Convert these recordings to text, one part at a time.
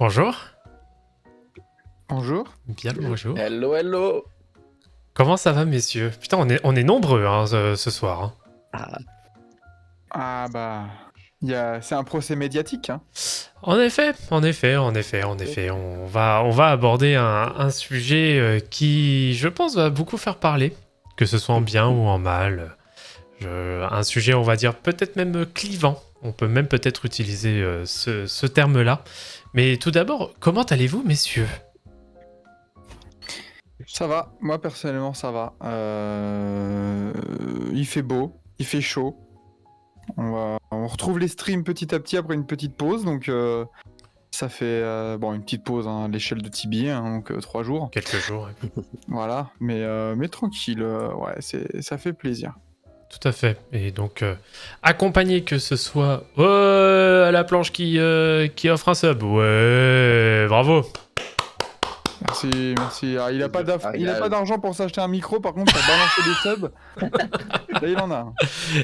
Bonjour, Bonjour. bien le bonjour. Hello, hello. Comment ça va, messieurs? Putain, on est nombreux hein, ce soir. Hein. Ah, Ah bah, c'est un procès médiatique, hein. En effet, on va aborder un sujet qui, je pense, va beaucoup faire parler, que ce soit en bien ou en mal. Un sujet, on va dire, peut-être même clivant. On peut même peut-être utiliser ce terme-là. Mais tout d'abord, comment allez-vous, messieurs? Ça va, moi personnellement ça va. Il fait beau, il fait chaud. On retrouve les streams petit à petit après une petite pause, donc ça fait une petite pause hein, à l'échelle de Tibi, hein, donc 3 jours. Quelques jours. Ouais. Voilà, mais tranquille, ouais, ça fait plaisir. Tout à fait. Et donc, accompagné que ce soit à la planche qui offre un sub. Ouais, bravo. Merci. Ah, il a pas d'argent pour s'acheter un micro, par contre, pour balancer des subs, là il en a. Hein.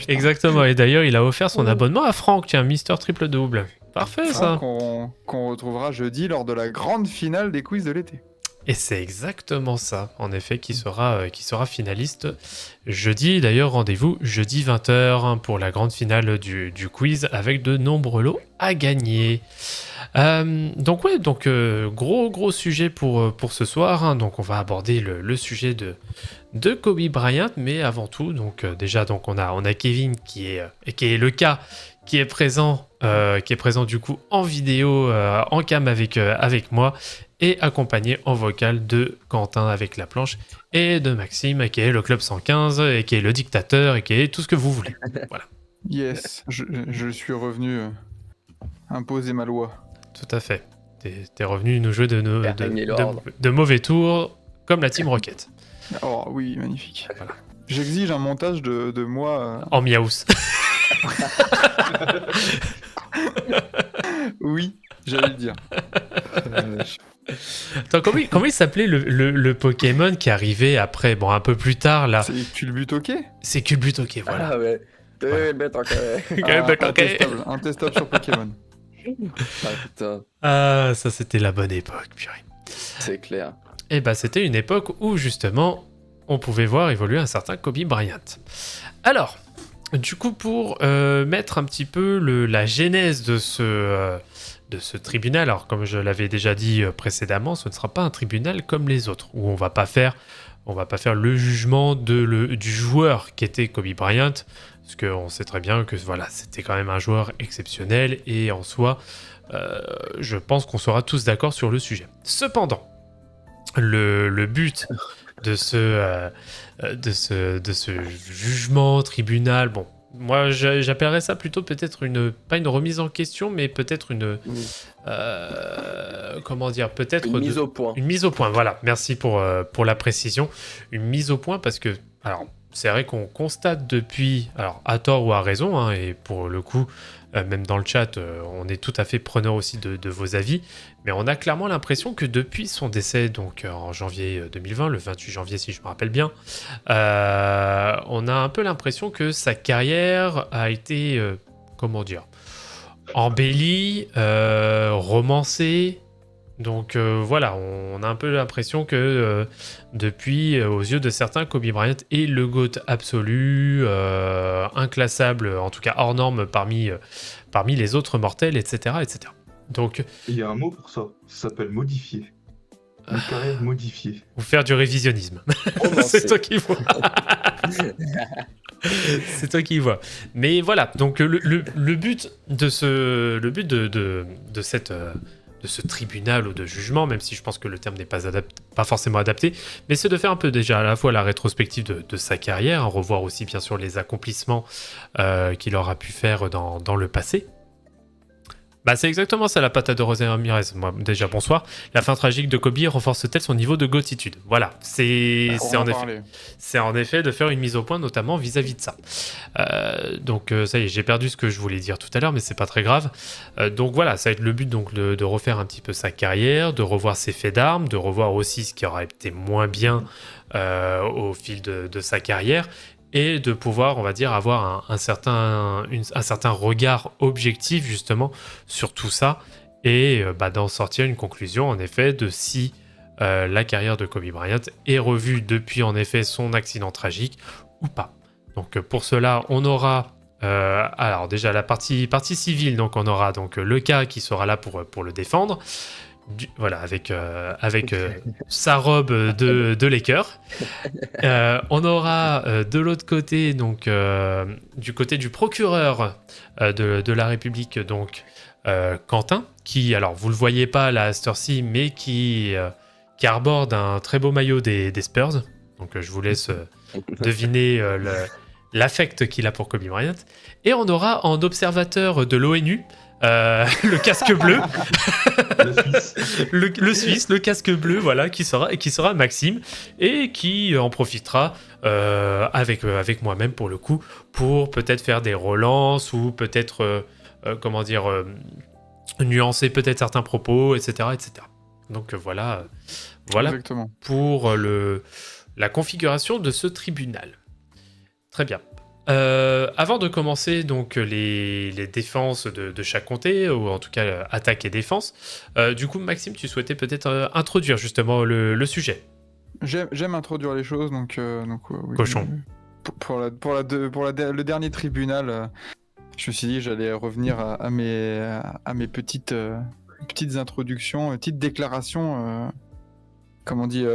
Exactement. Et d'ailleurs, il a offert son abonnement à Franck, tiens, Mister Triple Double. Parfait, ça. Qu'on retrouvera jeudi lors de la grande finale des quiz de l'été. Et c'est exactement ça, en effet, qui sera finaliste jeudi. D'ailleurs, rendez-vous jeudi 20h pour la grande finale du quiz avec de nombreux lots à gagner. Donc gros sujet pour ce soir. Hein. Donc on va aborder le sujet de Kobe Bryant, mais avant tout, déjà on a Kevin qui est le cas, qui est présent du coup en vidéo, en cam avec moi, et accompagné en vocal de Quentin avec la planche et de Maxime qui est le Club 115 et qui est le dictateur et qui est tout ce que vous voulez. Voilà. Yes, je suis revenu imposer ma loi. Tout à fait. T'es revenu nous jouer de mauvais tours comme la Team Rocket. Oh oui, magnifique. Voilà. J'exige un montage de moi... En miaous. Oui, j'allais le dire. Attends, comment il s'appelait le Pokémon qui arrivait après, bon, un peu plus tard, là? C'est Culbutoke ? C'est Culbutoke, voilà. Ah ouais. Intestable sur Pokémon. Ah putain. Ah, ça c'était la bonne époque, purée. C'est clair. Et bah c'était une époque où justement on pouvait voir évoluer un certain Kobe Bryant. Alors, du coup pour mettre un petit peu la genèse de ce tribunal, alors comme je l'avais déjà dit précédemment, ce ne sera pas un tribunal comme les autres, où on va pas faire le jugement du joueur qui était Kobe Bryant, parce qu'on sait très bien que voilà, c'était quand même un joueur exceptionnel, et en soi, je pense qu'on sera tous d'accord sur le sujet. Cependant, le but de ce jugement, tribunal, bon, moi j'appellerais ça plutôt peut-être pas une remise en question, mais peut-être comment dire, peut-être une mise au point. Une mise au point, voilà, merci pour la précision. Une mise au point parce que, alors, c'est vrai qu'on constate depuis, alors à tort ou à raison, hein, et pour le coup, même dans le chat, on est tout à fait preneur aussi de vos avis, mais on a clairement l'impression que depuis son décès, donc en janvier 2020, le 28 janvier si je me rappelle bien, on a un peu l'impression que sa carrière a été, comment dire, embellie, romancée. Donc voilà, on a un peu l'impression que depuis, aux yeux de certains, Kobe Bryant est le GOAT absolu, inclassable, en tout cas hors norme parmi les autres mortels, etc. etc. Donc, il y a un mot pour ça, ça s'appelle modifier. Une carrière modifiée. Ou faire du révisionnisme. C'est toi qui vois. C'est toi qui vois. Mais voilà, donc le but de ce tribunal ou de jugement, même si je pense que le terme n'est pas forcément adapté, mais c'est de faire un peu déjà à la fois la rétrospective de sa carrière, revoir aussi bien sûr les accomplissements qu'il aura pu faire dans le passé. Bah c'est exactement ça la patate de José Ramirez. Moi, déjà bonsoir. La fin tragique de Kobe renforce-t-elle son niveau de gotitude? Voilà, c'est en effet de faire une mise au point, notamment vis-à-vis de ça. Donc ça y est, j'ai perdu ce que je voulais dire tout à l'heure, mais c'est pas très grave. Donc voilà, ça va être le but donc de refaire un petit peu sa carrière, de revoir ses faits d'armes, de revoir aussi ce qui aurait été moins bien au fil de sa carrière, et de pouvoir, on va dire, avoir un certain regard objectif justement sur tout ça, et d'en sortir une conclusion en effet de si la carrière de Kobe Bryant est revue depuis en effet son accident tragique ou pas. Donc pour cela, on aura alors déjà la partie civile, donc on aura donc le cas qui sera là pour le défendre. Voilà, avec sa robe de Laker. On aura de l'autre côté, donc du côté du procureur de la République, donc Quentin, qui, alors vous le voyez pas là à cette heure-ci, mais qui arborde un très beau maillot des Spurs. Donc je vous laisse deviner l'affect qu'il a pour Kobe Bryant. Et on aura en observateur de l'ONU le casque bleu, le Suisse, le casque bleu, voilà, qui sera Maxime, et qui en profitera avec moi-même pour le coup, pour peut-être faire des relances ou peut-être nuancer peut-être certains propos, etc. Donc voilà Exactement. pour la configuration de ce tribunal. Très bien. Avant de commencer donc les défenses de chaque comté, ou en tout cas attaque et défense, du coup Maxime, tu souhaitais peut-être introduire justement le sujet. J'aime introduire les choses, donc oui, Cochon. Le dernier tribunal, je me suis dit que j'allais revenir à mes petites introductions, petites déclarations, comment on dit,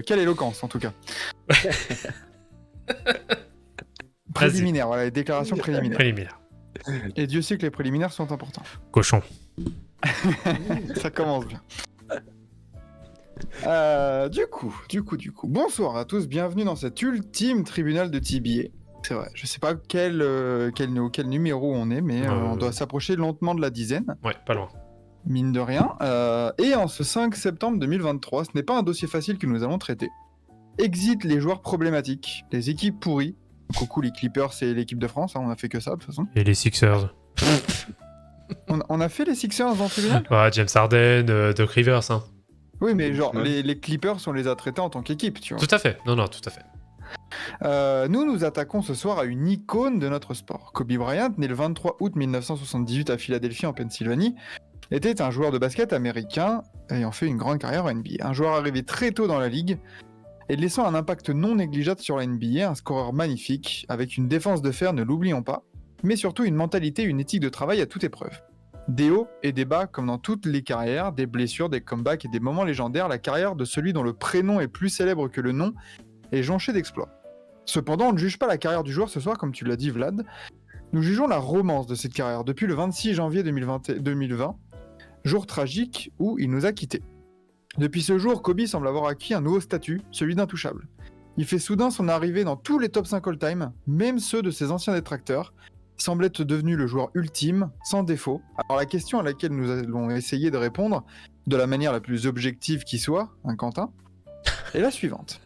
quelle éloquence en tout cas. Préliminaire, voilà, les déclarations préliminaires. Et Dieu sait que les préliminaires sont importants. Cochon. Ça commence bien. Du coup. Bonsoir à tous, bienvenue dans cet ultime tribunal de TBA. C'est vrai, je sais pas quel numéro on est, mais on doit s'approcher lentement de la dizaine. Ouais, pas loin. Mine de rien. Et en ce 5 septembre 2023, ce n'est pas un dossier facile que nous allons traiter. Exit les joueurs problématiques, les équipes pourries. Coucou les Clippers et l'équipe de France, hein, on a fait que ça de toute façon. Et les Sixers. On a fait les Sixers dans le tribunal ? Ouais, James Harden, Doc Rivers. Hein. Oui, mais genre, Ouais. les Clippers, on les a traités en tant qu'équipe, tu vois. Tout à fait. Non, tout à fait. Nous attaquons ce soir à une icône de notre sport. Kobe Bryant, né le 23 août 1978 à Philadelphie en Pennsylvanie, était un joueur de basket américain ayant fait une grande carrière en NBA. Un joueur arrivé très tôt dans la ligue et laissant un impact non négligeable sur la NBA, un scoreur magnifique, avec une défense de fer, ne l'oublions pas, mais surtout une mentalité et une éthique de travail à toute épreuve. Des hauts et des bas comme dans toutes les carrières, des blessures, des comebacks et des moments légendaires, la carrière de celui dont le prénom est plus célèbre que le nom est jonchée d'exploits. Cependant, on ne juge pas la carrière du joueur ce soir, comme tu l'as dit Vlad. Nous jugeons la romance de cette carrière depuis le 26 janvier 2020, jour tragique où il nous a quittés. Depuis ce jour, Kobe semble avoir acquis un nouveau statut, celui d'intouchable. Il fait soudain son arrivée dans tous les top 5 all-time, même ceux de ses anciens détracteurs, semble être devenu le joueur ultime, sans défaut. Alors la question à laquelle nous allons essayer de répondre, de la manière la plus objective qui soit, hein, Quentin, est la suivante.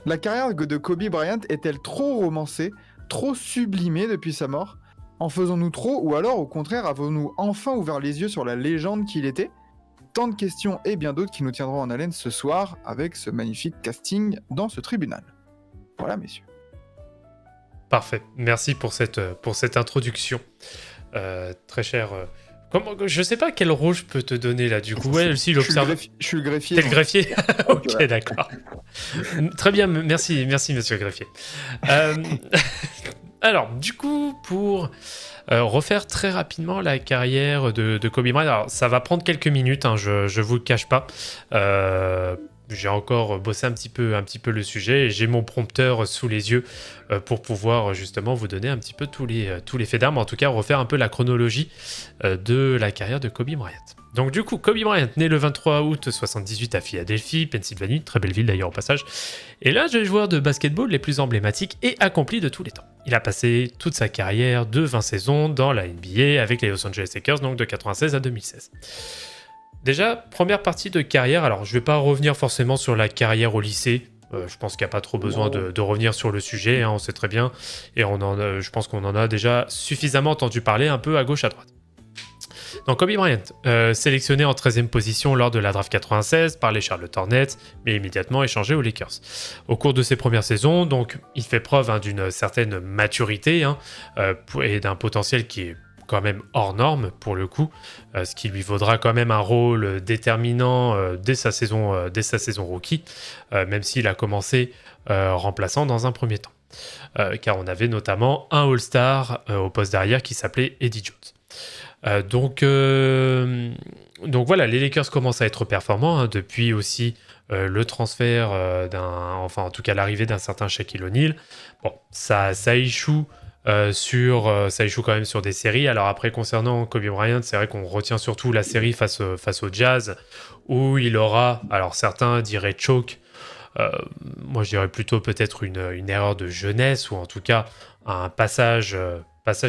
La carrière de Kobe Bryant est-elle trop romancée, trop sublimée depuis sa mort ? En faisons-nous trop, ou alors au contraire avons-nous enfin ouvert les yeux sur la légende qu'il était ? Tant de questions et bien d'autres qui nous tiendront en haleine ce soir avec ce magnifique casting dans ce tribunal. Voilà, messieurs. Parfait. Merci pour cette introduction. Très cher. Je sais pas quel rôle je peux te donner là, du coup. Ouais, aussi l'observateur. Je suis le greffier. T'es le moi. greffier. Ok, d'accord. Très bien, merci, monsieur le greffier. Alors, du coup, pour refaire très rapidement la carrière de Kobe Bryant, alors ça va prendre quelques minutes, hein, je vous le cache pas. J'ai encore bossé un petit peu le sujet et j'ai mon prompteur sous les yeux pour pouvoir justement vous donner un petit peu tous les faits d'armes, en tout cas refaire un peu la chronologie de la carrière de Kobe Bryant. Donc du coup, Kobe Bryant, né le 23 août 78 à Philadelphie, Pennsylvanie, très belle ville d'ailleurs au passage, est l'un des joueurs de basketball les plus emblématiques et accomplis de tous les temps. Il a passé toute sa carrière de 20 saisons dans la NBA avec les Los Angeles Lakers, donc de 96 à 2016. Déjà, première partie de carrière, alors je ne vais pas revenir forcément sur la carrière au lycée, je pense qu'il n'y a pas trop besoin de revenir sur le sujet, hein, on sait très bien, et je pense qu'on en a déjà suffisamment entendu parler un peu à gauche à droite. Donc Kobe Bryant, sélectionné en 13e position lors de la draft 96 par les Charlotte Hornets, mais immédiatement échangé aux Lakers. Au cours de ses premières saisons, donc, il fait preuve d'une certaine maturité et d'un potentiel qui est quand même hors norme pour le coup, ce qui lui vaudra quand même un rôle déterminant dès sa saison rookie, même s'il a commencé remplaçant dans un premier temps. Car on avait notamment un All-Star au poste d'arrière qui s'appelait Eddie Jones. Donc voilà, les Lakers commencent à être performants hein, depuis aussi le transfert en tout cas l'arrivée d'un certain Shaquille O'Neal. Bon, ça échoue. Ça échoue quand même sur des séries. Alors après, concernant Kobe Bryant, c'est vrai qu'on retient surtout la série face au Jazz, où il aura, alors certains diraient choke, moi je dirais plutôt peut-être une erreur de jeunesse, ou en tout cas un passage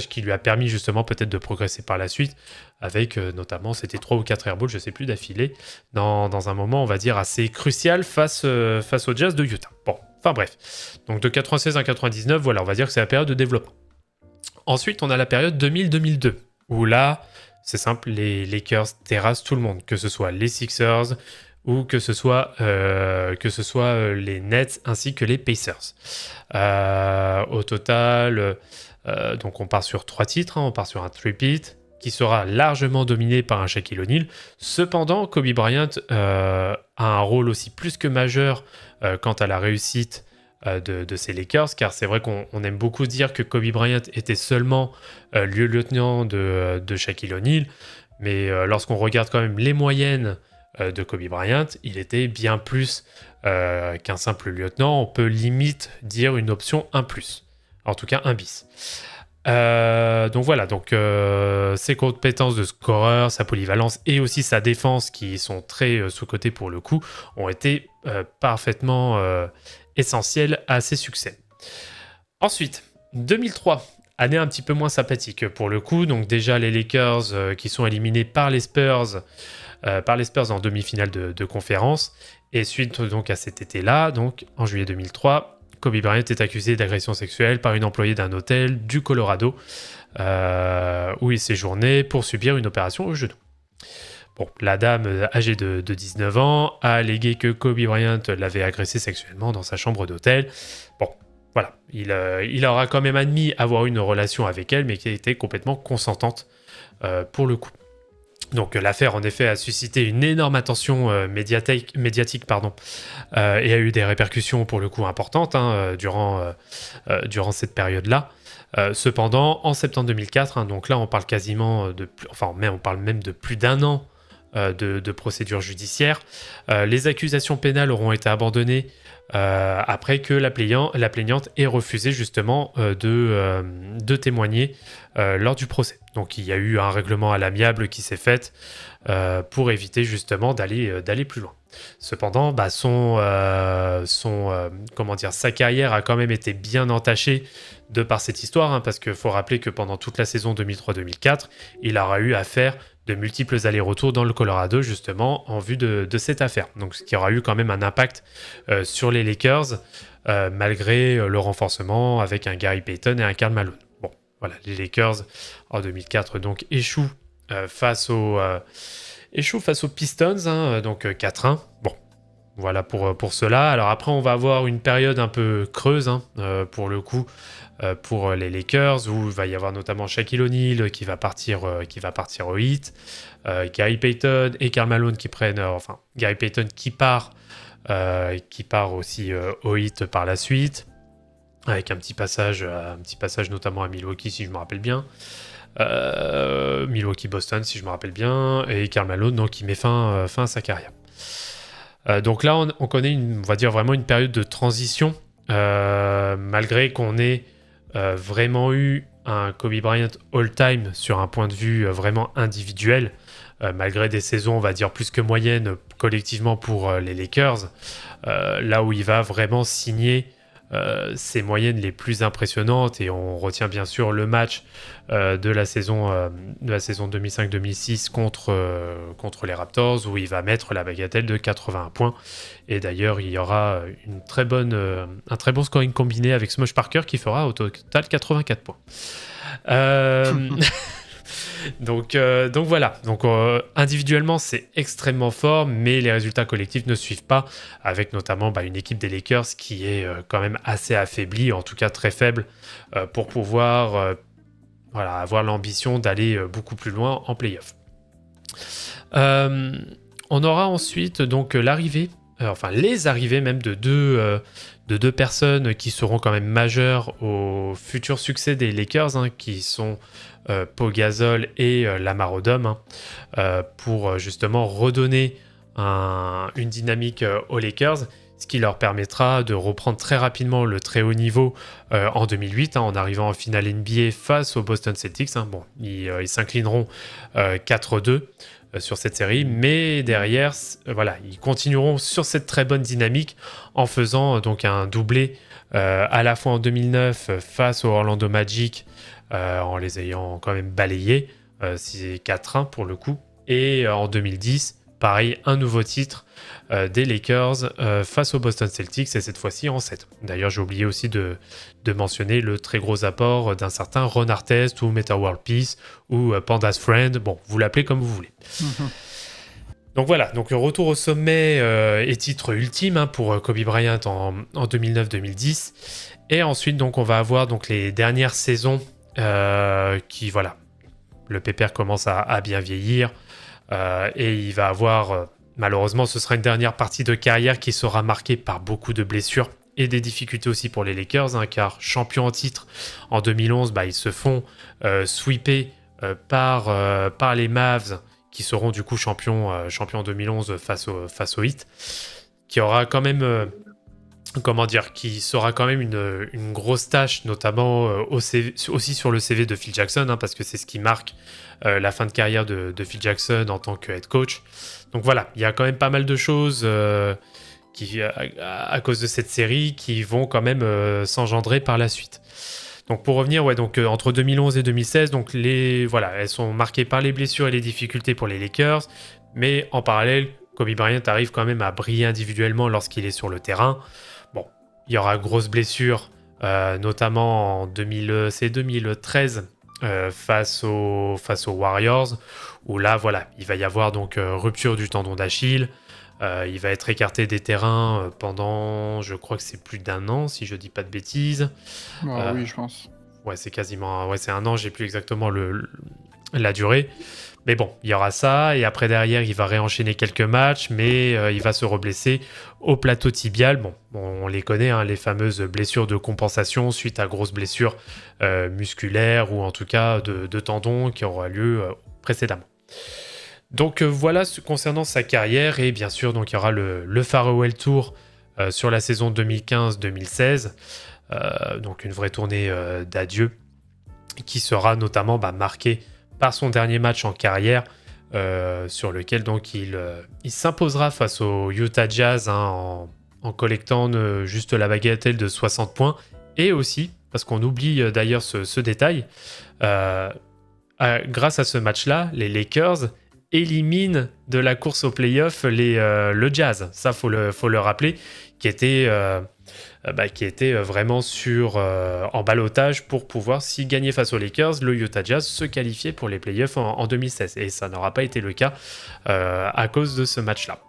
qui lui a permis justement peut-être de progresser par la suite, avec notamment, c'était 3 ou 4 airballs, je sais plus, d'affilée, dans un moment, on va dire, assez crucial face au Jazz de Utah. Bon, enfin bref. Donc de 96 à 99, voilà, on va dire que c'est la période de développement. Ensuite, on a la période 2000-2002, où là, c'est simple, les Lakers terrassent tout le monde, que ce soit les Sixers ou que ce soit les Nets ainsi que les Pacers. Au total, donc on part sur 3 titres, hein, on part sur un three-peat qui sera largement dominé par un Shaquille O'Neal. Cependant, Kobe Bryant a un rôle aussi plus que majeur quant à la réussite de ces Lakers, car c'est vrai qu'on aime beaucoup dire que Kobe Bryant était seulement lieutenant de Shaquille O'Neal, mais lorsqu'on regarde quand même les moyennes de Kobe Bryant, il était bien plus qu'un simple lieutenant, on peut limite dire une option 1+, en tout cas 1 bis. Donc voilà, ses compétences de scoreur, sa polyvalence et aussi sa défense, qui sont très sous-cotées pour le coup, ont été parfaitement essentielles à ses succès. Ensuite, 2003, année un petit peu moins sympathique pour le coup. Donc déjà les Lakers qui sont éliminés par les Spurs en demi-finale de conférence. Et suite donc à cet été-là, donc en juillet 2003, Kobe Bryant est accusé d'agression sexuelle par une employée d'un hôtel du Colorado où il séjournait pour subir une opération au genou. Bon, la dame âgée de 19 ans a allégué que Kobe Bryant l'avait agressée sexuellement dans sa chambre d'hôtel. Bon, voilà, il aura quand même admis avoir eu une relation avec elle, mais qui était complètement consentante pour le coup. Donc l'affaire en effet a suscité une énorme attention médiatique et a eu des répercussions pour le coup importantes durant cette période-là. Cependant, en septembre 2004, donc là on parle quasiment on parle même de plus d'un an de procédure judiciaire, les accusations pénales auront été abandonnées après que la plaignante ait refusé justement de témoigner lors du procès. Donc il y a eu un règlement à l'amiable qui s'est fait pour éviter justement d'aller plus loin. Cependant, sa carrière a quand même été bien entachée de par cette histoire, parce qu'il faut rappeler que pendant toute la saison 2003-2004, il aura eu à faire de multiples allers-retours dans le Colorado justement en vue de cette affaire. Donc ce qui aura eu quand même un impact sur les Lakers malgré le renforcement avec un Gary Payton et un Karl Malone. Bon, voilà, les Lakers en 2004 donc échouent face aux Pistons, donc 4-1. Bon, voilà pour cela. Alors après, on va avoir une période un peu creuse pour le coup pour les Lakers, où il va y avoir notamment Shaquille O'Neal qui va partir au Heat, Gary Payton et Karl Malone qui prennent, Gary Payton qui part aussi au Heat par la suite, avec un petit passage notamment à Milwaukee si je me rappelle bien. Milwaukee-Boston si je me rappelle bien, et Karl Malone donc, qui met fin à sa carrière. Donc là on connaît on va dire vraiment une période de transition, malgré qu'on ait vraiment eu un Kobe Bryant all-time sur un point de vue vraiment individuel, malgré des saisons on va dire plus que moyennes collectivement pour les Lakers, là où il va vraiment signer ses moyennes les plus impressionnantes, et on retient bien sûr le match de la saison 2005-2006 contre les Raptors, où il va mettre la bagatelle de 81 points, et d'ailleurs il y aura un très bon scoring combiné avec Smush Parker qui fera au total 84 points. Donc voilà, individuellement c'est extrêmement fort, mais les résultats collectifs ne suivent pas, avec notamment une équipe des Lakers qui est quand même assez affaiblie, en tout cas très faible, pour pouvoir voilà, avoir l'ambition d'aller beaucoup plus loin en play-off. On aura ensuite donc l'arrivée, les arrivées même de deux personnes qui seront quand même majeures au futur succès des Lakers, hein, qui sont Pau Gasol et Lamar Odom, pour justement redonner une dynamique aux Lakers, ce qui leur permettra de reprendre très rapidement le très haut niveau en 2008, en arrivant en finale NBA face aux Boston Celtics. Bon, ils s'inclineront 4-2 sur cette série, mais derrière, ils continueront sur cette très bonne dynamique en faisant donc un doublé à la fois en 2009 face au Orlando Magic, en les ayant quand même balayés, c'est 4-1 pour le coup, et en 2010, pareil, un nouveau titre des Lakers face aux Boston Celtics, et cette fois-ci en 7. D'ailleurs, j'ai oublié aussi de mentionner le très gros apport d'un certain Ron Artest ou Metta World Peace ou Panda's Friend. Bon, vous l'appelez comme vous voulez. Donc voilà, donc retour au sommet et titre ultime pour Kobe Bryant en 2009-2010. Et ensuite, donc, on va avoir donc, les dernières saisons qui, voilà, le pépère commence à bien vieillir. Et il va avoir, malheureusement, ce sera une dernière partie de carrière qui sera marquée par beaucoup de blessures et des difficultés aussi pour les Lakers, car champions en titre en 2011, ils se font sweeper par les Mavs, qui seront du coup champions en 2011 face au Heat, qui aura quand même... qui sera quand même une grosse tâche, notamment aussi sur le CV de Phil Jackson, parce que c'est ce qui marque la fin de carrière de Phil Jackson en tant que head coach. Donc voilà, il y a quand même pas mal de choses à cause de cette série qui vont quand même s'engendrer par la suite. Donc pour revenir, entre 2011 et 2016, donc elles sont marquées par les blessures et les difficultés pour les Lakers, mais en parallèle, Kobe Bryant arrive quand même à briller individuellement lorsqu'il est sur le terrain. Bon, il y aura grosse blessure, notamment en 2013 face aux Warriors, où là, il va y avoir donc rupture du tendon d'Achille. Il va être écarté des terrains pendant, je crois que c'est plus d'1 an, si je dis pas de bêtises. Oui, je pense. Ouais, c'est quasiment, c'est 1 an, j'ai plus exactement la durée. Mais bon, il y aura ça, et après derrière, il va réenchaîner quelques matchs, mais il va se reblesser au plateau tibial. Bon, on les connaît, les fameuses blessures de compensation suite à grosses blessures musculaires ou en tout cas de tendons qui aura lieu précédemment. Donc voilà concernant sa carrière, et bien sûr, donc, il y aura le Farewell Tour sur la saison 2015-2016, donc une vraie tournée d'adieu qui sera notamment marquée par son dernier match en carrière, sur lequel donc il s'imposera face au Utah Jazz, en collectant juste la bagatelle de 60 points, et aussi, parce qu'on oublie d'ailleurs ce détail, grâce à ce match-là, les Lakers éliminent de la course au play-off le Jazz. Ça, faut le rappeler, qui était vraiment en ballottage pour pouvoir, s'il gagnait face aux Lakers, le Utah Jazz se qualifiait pour les playoffs en 2016. Et ça n'aura pas été le cas à cause de ce match-là.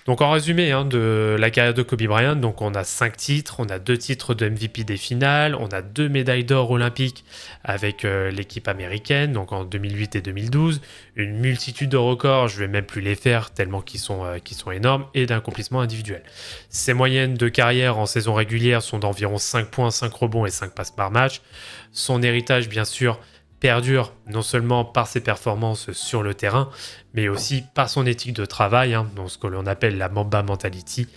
Donc en résumé de la carrière de Kobe Bryant, donc on a 5 titres, on a 2 titres de MVP des finales, on a 2 médailles d'or olympiques avec l'équipe américaine, donc en 2008 et 2012, une multitude de records, je vais même plus les faire tellement qu'ils sont énormes, et d'accomplissements individuels. Ses moyennes de carrière en saison régulière sont d'environ 5 points, 5 rebonds et 5 passes par match. Son héritage, bien sûr, perdure non seulement par ses performances sur le terrain, mais aussi par son éthique de travail, donc ce que l'on appelle la Mamba Mentality,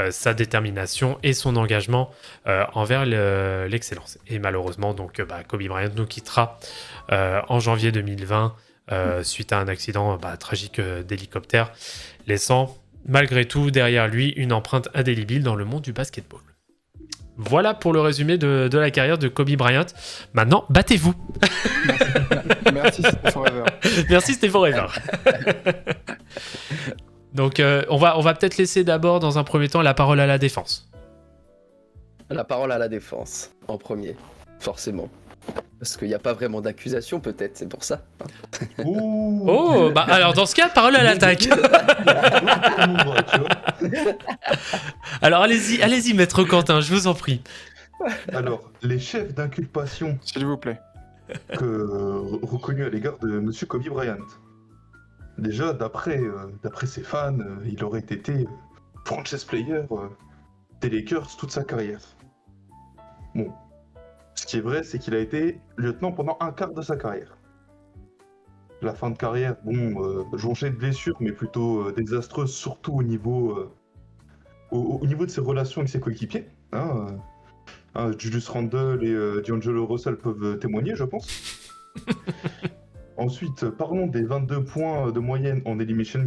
sa détermination et son engagement envers l'excellence. Et malheureusement, donc, Kobe Bryant nous quittera en janvier 2020 suite à un accident tragique d'hélicoptère, laissant malgré tout derrière lui une empreinte indélébile dans le monde du basketball. Voilà pour le résumé de la carrière de Kobe Bryant. Maintenant, battez-vous. Merci, c'était forever. Merci, c'était forever. Donc, on va peut-être laisser d'abord, dans un premier temps, la parole à la défense. La parole à la défense, en premier, forcément. Parce qu'il n'y a pas vraiment d'accusation, peut-être, c'est pour ça. Oh, alors dans ce cas, parole à l'attaque. Alors allez-y, maître Quentin, je vous en prie. Alors, les chefs d'inculpation S'il vous plaît. reconnu à l'égard de Monsieur Kobe Bryant. Déjà, d'après ses fans, il aurait été franchise player des Lakers toute sa carrière. Bon, ce qui est vrai, c'est qu'il a été lieutenant pendant un quart de sa carrière. La fin de carrière, jonchée de blessures, mais plutôt désastreuse, surtout au niveau de ses relations avec ses coéquipiers. Julius Randle et D'Angelo Russell peuvent témoigner, je pense. Ensuite, parlons des 22 points de moyenne en Elimination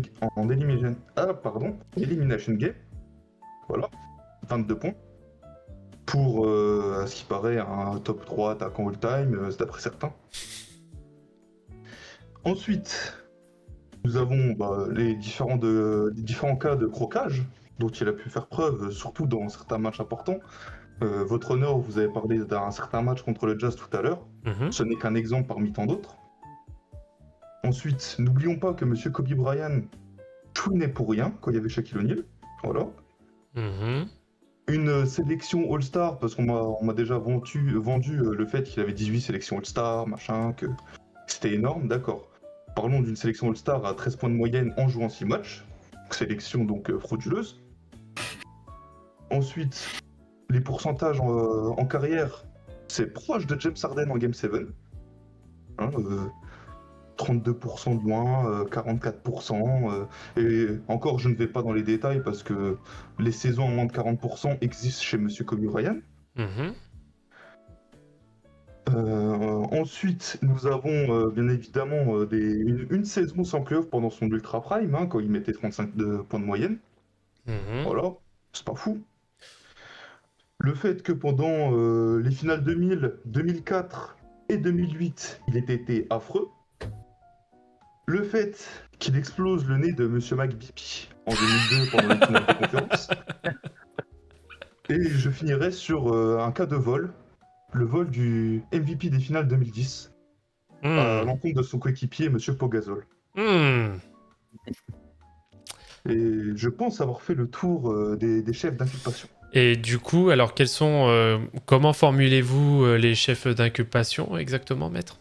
Game. Voilà, 22 points. Pour, à ce qui paraît, un top 3 attaquant all-time, d'après certains. Ensuite, nous avons les différents cas de croquage dont il a pu faire preuve, surtout dans certains matchs importants. Votre honneur, vous avez parlé d'un certain match contre le Jazz tout à l'heure. Ce n'est qu'un exemple parmi tant d'autres. Ensuite, n'oublions pas que Monsieur Kobe Bryant, tout n'est pour rien quand il y avait Shaquille O'Neal. Voilà. Une sélection All-Star, parce qu'on m'a déjà vendu le fait qu'il avait 18 sélections All-Star, machin, que c'était énorme, d'accord. Parlons d'une sélection All-Star à 13 points de moyenne en jouant 6 matchs. Sélection donc frauduleuse. Ensuite, les pourcentages en carrière, c'est proche de James Harden en Game 7. 32% de moins, 44%. Et encore, je ne vais pas dans les détails parce que les saisons en moins de 40% existent chez Monsieur Kobe Bryant. Ensuite, nous avons bien évidemment une saison sans playoff pendant son ultra prime, quand il mettait 35 points de moyenne. Voilà, c'est pas fou. Le fait que pendant les finales 2000, 2004 et 2008, il ait été affreux. Le fait qu'il explose le nez de Monsieur McBeepy en 2002 pendant les finales de conférence. Et je finirai sur un cas de vol. Le vol du MVP des finales 2010 à l'encontre de son coéquipier, Monsieur Pogazol. Et je pense avoir fait le tour des chefs d'inculpation. Et du coup, alors comment formulez-vous les chefs d'inculpation exactement, maître?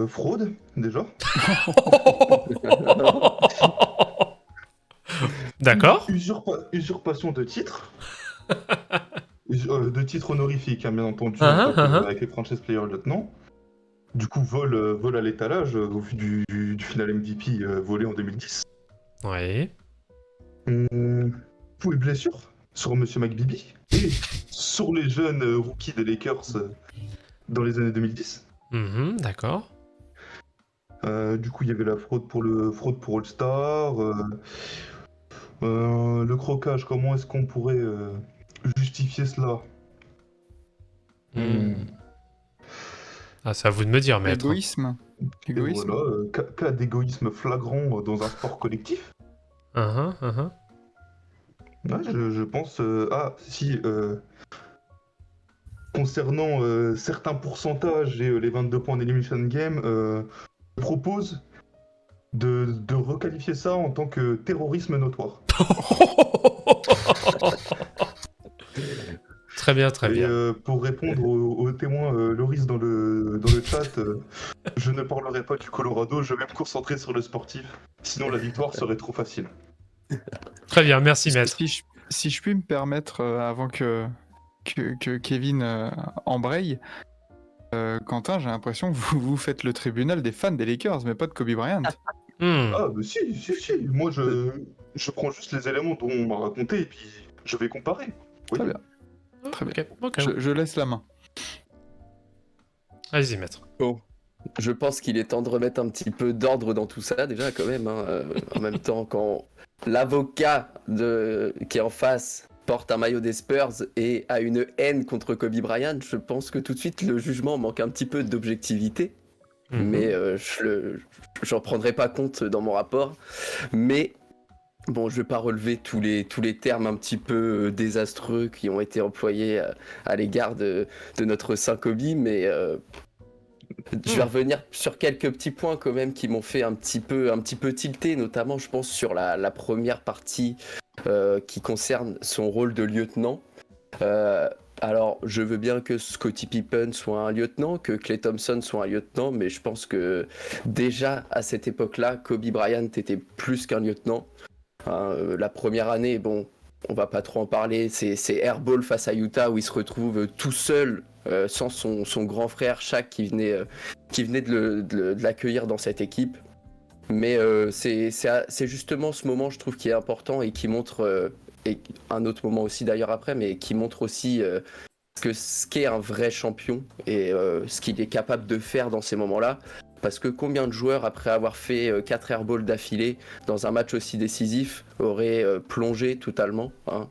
Fraude, déjà. D'accord. Usurpation de titre. De titre honorifique, bien entendu, avec les franchise player lieutenant. Du coup, vol à l'étalage au vu du final MVP volé en 2010. Ouais. Pour les blessures sur Monsieur McBeepy et sur les jeunes rookies des Lakers dans les années 2010. D'accord. Du coup, il y avait la fraude pour All-Star. Le croquage, comment est-ce qu'on pourrait justifier cela? Ah, c'est à vous de me dire, maître. Égoïsme. Voilà, cas d'égoïsme flagrant dans un sport collectif. Ouais, je pense... concernant certains pourcentages et les 22 points d'Elimination Game, je propose de requalifier ça en tant que terrorisme notoire. Très bien, très bien. Pour répondre aux témoins Loris dans le chat, je ne parlerai pas du Colorado, je vais me concentrer sur le sportif, sinon la victoire serait trop facile. Très bien, merci maître. Si je puis me permettre, avant que Kevin embraye, Quentin, j'ai l'impression que vous faites le tribunal des fans des Lakers, mais pas de Kobe Bryant. Ah, mais si. Moi, je prends juste les éléments dont on m'a raconté et puis je vais comparer. Oui. Très bien. Très bien. Okay. Je laisse la main. Allez-y, maître. Bon. Je pense qu'il est temps de remettre un petit peu d'ordre dans tout ça, déjà, quand même. En même temps, quand l'avocat qui est en face porte un maillot des Spurs et a une haine contre Kobe Bryant, je pense que tout de suite, le jugement manque un petit peu d'objectivité. Mais j'en prendrai pas compte dans mon rapport. Mais bon, je vais pas relever tous les termes un petit peu désastreux qui ont été employés à l'égard de notre Saint Kobe, mais je vais revenir sur quelques petits points quand même qui m'ont fait un petit peu tilter, notamment je pense sur la première partie qui concerne son rôle de lieutenant. Alors, je veux bien que Scottie Pippen soit un lieutenant, que Klay Thompson soit un lieutenant, mais je pense que déjà à cette époque-là, Kobe Bryant était plus qu'un lieutenant. La première année, bon, on va pas trop en parler, c'est airball face à Utah où il se retrouve tout seul, sans son grand frère Shaq qui venait de l'accueillir dans cette équipe. Mais c'est justement ce moment, je trouve, qui est important et qui montre, et un autre moment aussi d'ailleurs après, mais qui montre aussi ce qu'est un vrai champion et ce qu'il est capable de faire dans ces moments-là. Parce que combien de joueurs, après avoir fait 4 airballs d'affilée dans un match aussi décisif, auraient plongé totalement, hein.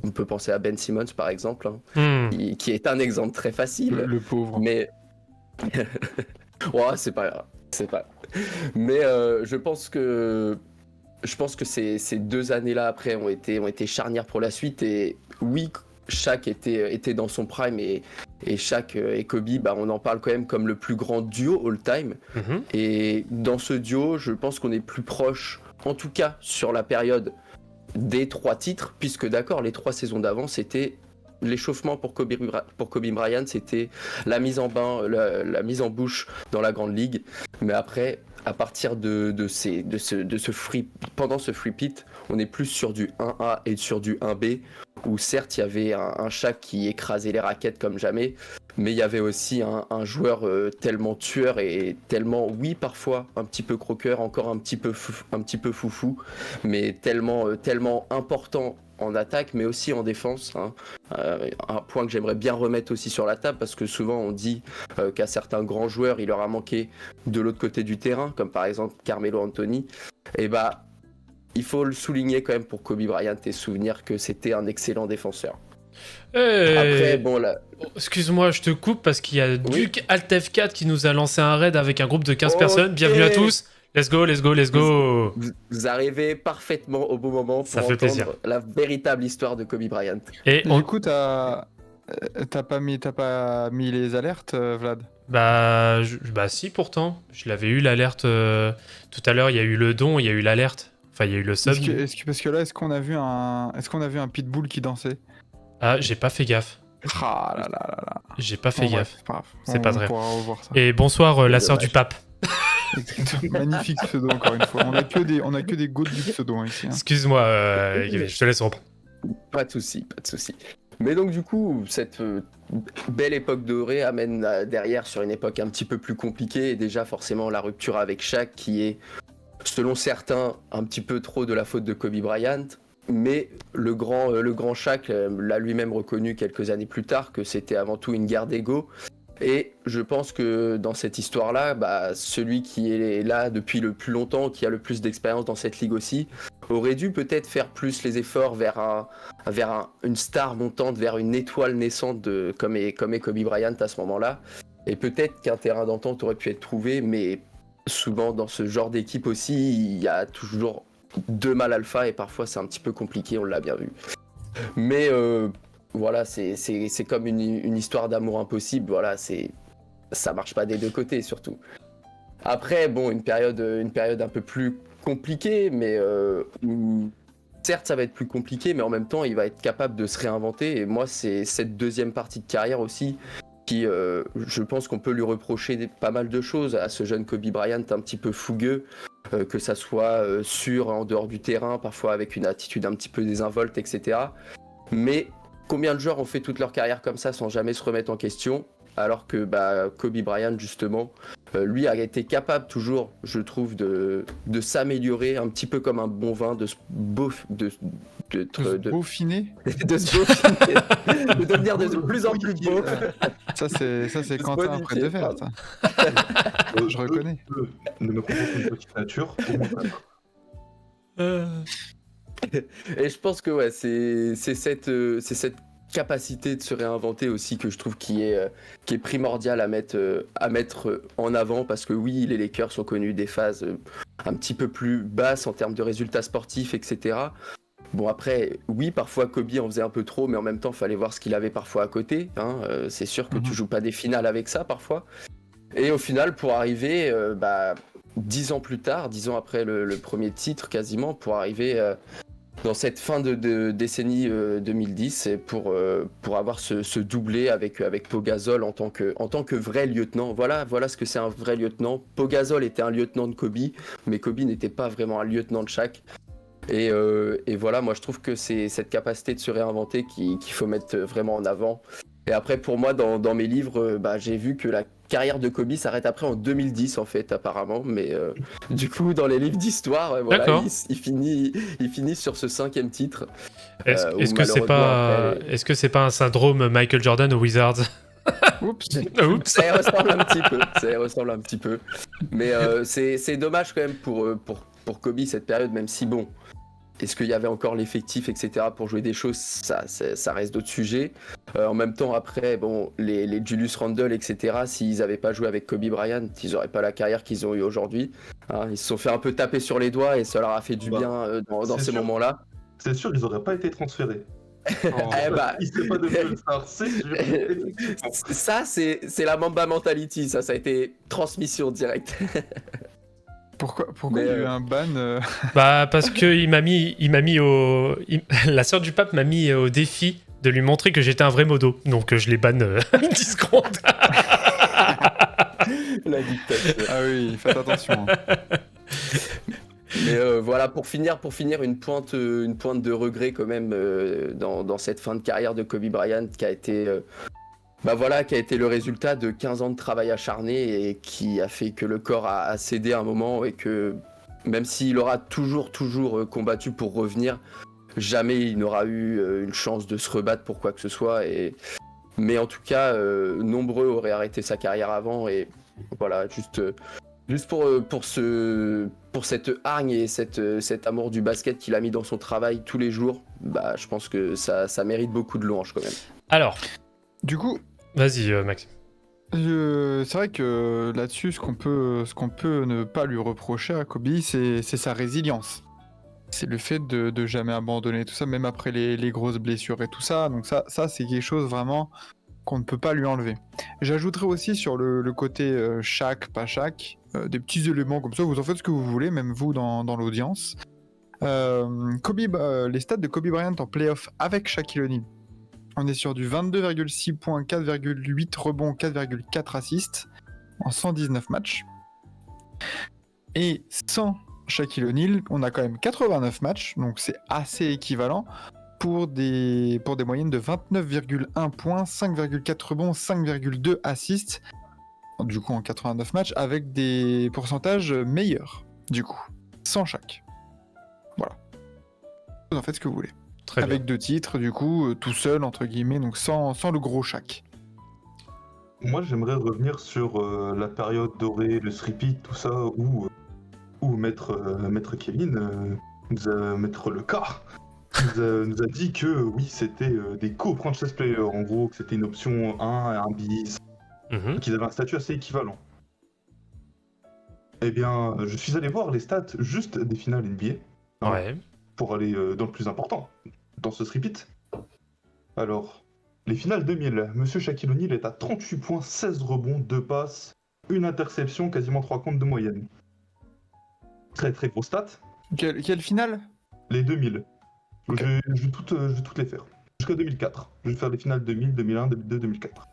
On peut penser à Ben Simmons par exemple, hein, qui est un exemple très facile. Le pauvre. Mais ouais, c'est pas grave. Mais je pense que ces 2 années-là après ont été charnières pour la suite. Et oui, Shaq était dans son prime et Shaq et Kobe, bah, on en parle quand même comme le plus grand duo all-time. Et dans ce duo, je pense qu'on est plus proche, en tout cas sur la période des 3 titres, puisque d'accord, les 3 saisons d'avant, c'était l'échauffement pour Kobe Bryant, c'était la mise en bain, la mise en bouche dans la grande ligue. Mais après, à partir pendant ce free pit, on est plus sur du 1A et sur du 1B, où certes il y avait un Shaq qui écrasait les raquettes comme jamais, mais il y avait aussi un joueur tellement tueur et tellement, oui parfois un petit peu croqueur, encore un petit peu foufou, mais tellement important en attaque mais aussi en défense, hein. Un point que j'aimerais bien remettre aussi sur la table, parce que souvent on dit qu'à certains grands joueurs il leur a manqué de l'autre côté du terrain, comme par exemple Carmelo Anthony. Et bah il faut le souligner quand même pour Kobe Bryant et souvenir que c'était un excellent défenseur. Après, bon là. Excuse-moi, je te coupe parce qu'il y a Duke Altef 4 qui nous a lancé un raid avec un groupe de 15 personnes. Bienvenue à tous. Let's go. Vous arrivez parfaitement au bon moment pour entendre la véritable histoire de Kobe Bryant. Et du coup, t'as pas mis les alertes, Vlad? Bah si, pourtant. Je l'avais eu l'alerte tout à l'heure. Il y a eu le don, il y a eu l'alerte. Enfin, il y a eu le sub. Parce que là, est-ce qu'on a vu un pitbull qui dansait? Ah, j'ai pas fait gaffe. Ah là là là là. J'ai pas fait gaffe. C'est pas très grave. On pourra revoir ça. Et bonsoir, la sœur du pape. Magnifique pseudo, encore une fois. On a que des gouttes du pseudo ici. Hein. Excuse-moi, je te laisse reprendre. Pas de souci. Mais donc du coup, cette belle époque dorée amène derrière sur une époque un petit peu plus compliquée, et déjà forcément la rupture avec Shaq qui est, selon certains, un petit peu trop de la faute de Kobe Bryant. Mais le grand Shaq l'a lui-même reconnu quelques années plus tard que c'était avant tout une guerre d'ego. Et je pense que dans cette histoire-là, bah, celui qui est là depuis le plus longtemps, qui a le plus d'expérience dans cette ligue aussi, aurait dû peut-être faire plus les efforts vers une star montante, vers une étoile naissante comme est Kobe Bryant à ce moment-là. Et peut-être qu'un terrain d'entente aurait pu être trouvé, mais souvent dans ce genre d'équipe aussi, il y a toujours 2 mâles alpha et parfois c'est un petit peu compliqué, on l'a bien vu. Mais voilà, c'est comme une histoire d'amour impossible, voilà, ça marche pas des 2 côtés surtout. Après, bon, une période un peu plus compliquée, mais où certes ça va être plus compliqué, mais en même temps il va être capable de se réinventer. Et moi, c'est cette deuxième partie de carrière aussi qui, je pense qu'on peut lui reprocher pas mal de choses à ce jeune Kobe Bryant un petit peu fougueux, que ça soit sur, en dehors du terrain, parfois avec une attitude un petit peu désinvolte, etc. Mais combien de joueurs ont fait toute leur carrière comme ça sans jamais se remettre en question, alors que Kobe Bryant, justement, lui a été capable toujours, je trouve, de s'améliorer un petit peu comme un bon vin, de se beaufiner, de devenir de plus en plus beau. Ça c'est Quentin après de faire, ça. Je reconnais. Ne me comprends une petite nature. Et je pense que ouais, c'est cette capacité de se réinventer aussi que je trouve qui est primordiale à mettre en avant, parce que oui, les Lakers ont connu des phases un petit peu plus basses en termes de résultats sportifs, etc. Bon, après, oui, parfois Kobe en faisait un peu trop, mais en même temps, il fallait voir ce qu'il avait parfois à côté, hein. C'est sûr que tu joues pas des finales avec ça parfois. Et au final, pour arriver 10 ans plus tard, 10 ans après le premier titre quasiment, pour arriver dans cette fin de décennie 2010 et pour avoir ce doublé avec Pau Gasol en tant que vrai lieutenant. Voilà ce que c'est un vrai lieutenant. Pau Gasol était un lieutenant de Kobe, mais Kobe n'était pas vraiment un lieutenant de Shaq. Et voilà, moi je trouve que c'est cette capacité de se réinventer qu'il faut mettre vraiment en avant. Et après, pour moi, dans mes livres, j'ai vu que la carrière de Kobe s'arrête après en 2010, en fait, apparemment. Mais du coup, dans les livres d'histoire, voilà, D'accord. il finit sur ce 5e titre. Est-ce où que c'est malheureusement, après, est-ce que c'est pas un syndrome Michael Jordan aux Wizards? Oups. Oups. ça y ressemble un petit peu. Mais c'est dommage quand même pour Kobe, cette période, même si bon... Est-ce qu'il y avait encore l'effectif, etc. pour jouer des choses, ça reste d'autres sujets. En même temps, après, bon, les Julius Randle, etc., s'ils n'avaient pas joué avec Kobe Bryant, ils n'auraient pas la carrière qu'ils ont eue aujourd'hui. Hein, ils se sont fait un peu taper sur les doigts et ça leur a fait du bien dans ces moments-là. C'est sûr, ils n'auraient pas été transférés. Il serait pas devenu All-Star, c'est sûr. Ça, c'est la Mamba Mentality, ça a été transmission directe. Pourquoi il y a eu un ban Bah parce que la sœur du pape m'a mis au défi de lui montrer que j'étais un vrai modo. Donc je les banne 10 secondes. La dictature. Ah oui, faites attention. Mais voilà, pour finir, une pointe de regret quand même dans cette fin de carrière de Kobe Bryant qui a été le résultat de 15 ans de travail acharné et qui a fait que le corps a cédé à un moment et que même s'il aura toujours combattu pour revenir, jamais il n'aura eu une chance de se rebattre pour quoi que ce soit. Mais en tout cas, nombreux auraient arrêté sa carrière avant et voilà, juste pour cette hargne et cet amour du basket qu'il a mis dans son travail tous les jours, je pense que ça mérite beaucoup de louanges quand même. Alors, Du coup, vas-y Maxime. c'est vrai que là-dessus, ce qu'on peut ne pas lui reprocher à Kobe, c'est sa résilience. C'est le fait de jamais abandonner tout ça, même après les grosses blessures et tout ça. Donc ça c'est quelque chose vraiment qu'on ne peut pas lui enlever. J'ajouterais aussi sur le côté Shaq, pas Shaq, des petits éléments comme ça. Vous en faites ce que vous voulez, même vous dans l'audience. Les stats de Kobe Bryant en playoff avec Shaquille O'Neal. On est sur du 22,6 points, 4,8 rebonds, 4,4 assists en 119 matchs. Et sans Shaquille O'Neal, on a quand même 89 matchs, donc c'est assez équivalent pour des moyennes de 29,1 points, 5,4 rebonds, 5,2 assists, du coup en 89 matchs, avec des pourcentages meilleurs, du coup, sans Shaq. Voilà. Vous en faites ce que vous voulez. Très Avec bien. 2 titres, du coup, tout seul, entre guillemets, donc sans le gros Shaq. Moi, j'aimerais revenir sur la période dorée, le three-peat, tout ça, où Maître Kevin, Maître Lecas, nous a dit que oui, c'était des co-franchise players, en gros, que c'était une option 1 et un bis, qu'ils avaient un statut assez équivalent. Eh bien, je suis allé voir les stats juste des finales NBA. Ouais. Pour aller dans le plus important, dans ce three-peat. Alors, les finales 2000, Monsieur Shaquille O'Neal est à 38 points, 16 rebonds, 2 passes, une interception, quasiment 3 comptes de moyenne. Très très gros stats. Quelle finale ? Les 2000. Ok. Je vais toutes les faire. Jusqu'à 2004. Je vais faire les finales 2000, 2001, 2002, 2004.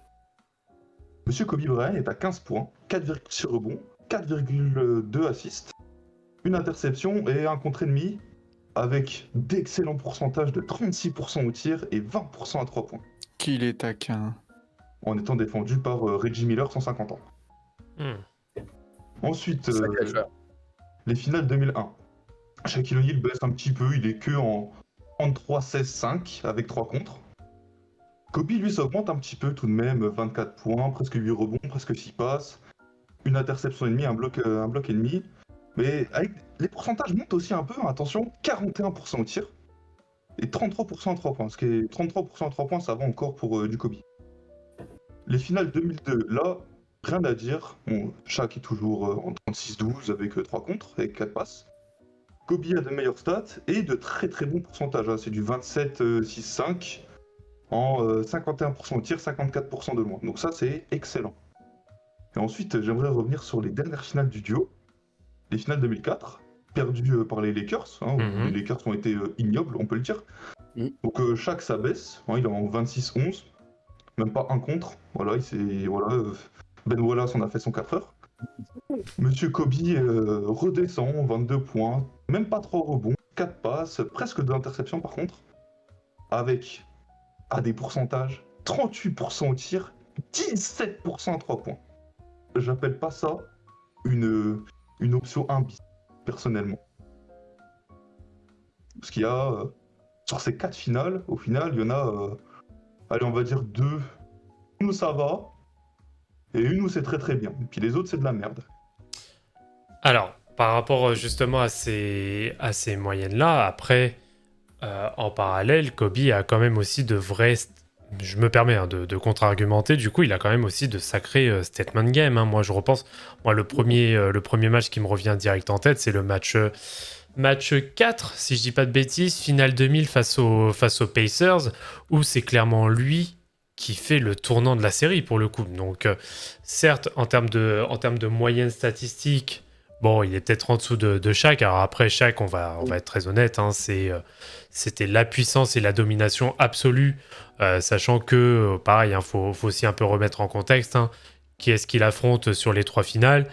Monsieur Kobe Bryant est à 15 points, 4,6 rebonds, 4,2 assists, une interception et un contre ennemi, avec d'excellents pourcentages de 36% au tir et 20% à 3 points. Qu'il est taquin. En étant défendu par Reggie Miller, 150 ans. Ensuite, les finales 2001. Shaquille O'Neal baisse un petit peu, il est que en 33-16-5 avec 3 contres. Kobe, lui, s'augmente un petit peu tout de même, 24 points, presque 8 rebonds, presque 6 passes, une interception ennemie, un bloc ennemi. Mais avec les pourcentages montent aussi un peu, attention, 41% au tir et 33% à 3 points. Ce qui est 33% à 3 points, ça va encore pour du Kobe. Les finales 2002, là, rien à dire. Bon, Shaq est toujours en 36-12 avec 3 contres et 4 passes. Kobe a de meilleures stats et de très très bons pourcentages. Hein. C'est du 27-6-5 en 51% au tir, 54% de loin. Donc ça, c'est excellent. Et ensuite, j'aimerais revenir sur les dernières finales du duo. Les finales 2004, perdu par les Lakers. Où Mhm. les Lakers ont été ignobles, on peut le dire. Mhm. Donc Shaq, ça baisse. Il est en 26-11. Même pas un contre. Voilà, Ben Wallace en a fait son 4 heures. Monsieur Kobe redescend, 22 points, même pas 3 rebonds, 4 passes, presque 2 interceptions par contre, avec, à des pourcentages, 38% au tir, 17% à 3 points. J'appelle pas ça une option 1 bis, personnellement. Parce qu'il y a, sur ces 4 finales, au final, il y en a, allez, on va dire 2 où ça va, et une où c'est très très bien. Et puis les autres, c'est de la merde. Alors, par rapport justement à ces moyennes-là, après, en parallèle, Kobe a quand même aussi de vrais. Je me permets de contre-argumenter, du coup, il a quand même aussi de sacrés statement game. Moi, je repense. Moi, le premier match qui me revient direct en tête, c'est le match 4, si je dis pas de bêtises, finale 2000 face aux Pacers, où c'est clairement lui qui fait le tournant de la série pour le coup. Donc, certes, en termes de moyenne statistique, bon, il est peut-être en dessous de Shaq. Alors après, Shaq, on va être très honnête, c'était la puissance et la domination absolue, sachant que, pareil, faut aussi un peu remettre en contexte, qui est-ce qu'il affronte sur les 3 finales.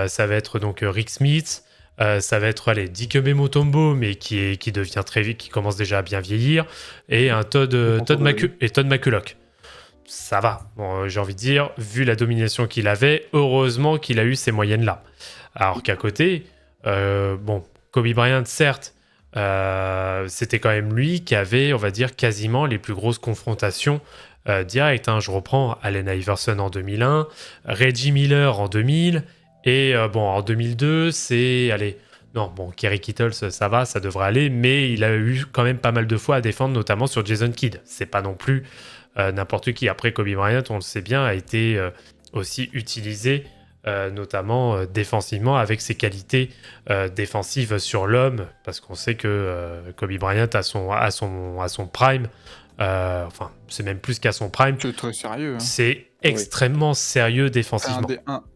Ça va être donc Rick Smith, ça va être Dikembe Mutombo, mais qui devient très vite, qui commence déjà à bien vieillir, et un Todd McCulloch. Ça va. Bon, j'ai envie de dire, vu la domination qu'il avait, heureusement qu'il a eu ces moyennes-là. Alors qu'à côté, Kobe Bryant, certes, c'était quand même lui qui avait, on va dire, quasiment les plus grosses confrontations directes. Je reprends Allen Iverson en 2001, Reggie Miller en 2000, et en 2002, c'est... Allez, non, bon, Kerry Kittles, ça va, ça devrait aller, mais il a eu quand même pas mal de fois à défendre, notamment sur Jason Kidd. C'est pas non plus n'importe qui. Après, Kobe Bryant, on le sait bien, a été aussi utilisé notamment défensivement avec ses qualités défensives sur l'homme, parce qu'on sait que Kobe Bryant à son prime, c'est même plus qu'à son prime, C'est très sérieux. c'est extrêmement sérieux défensivement.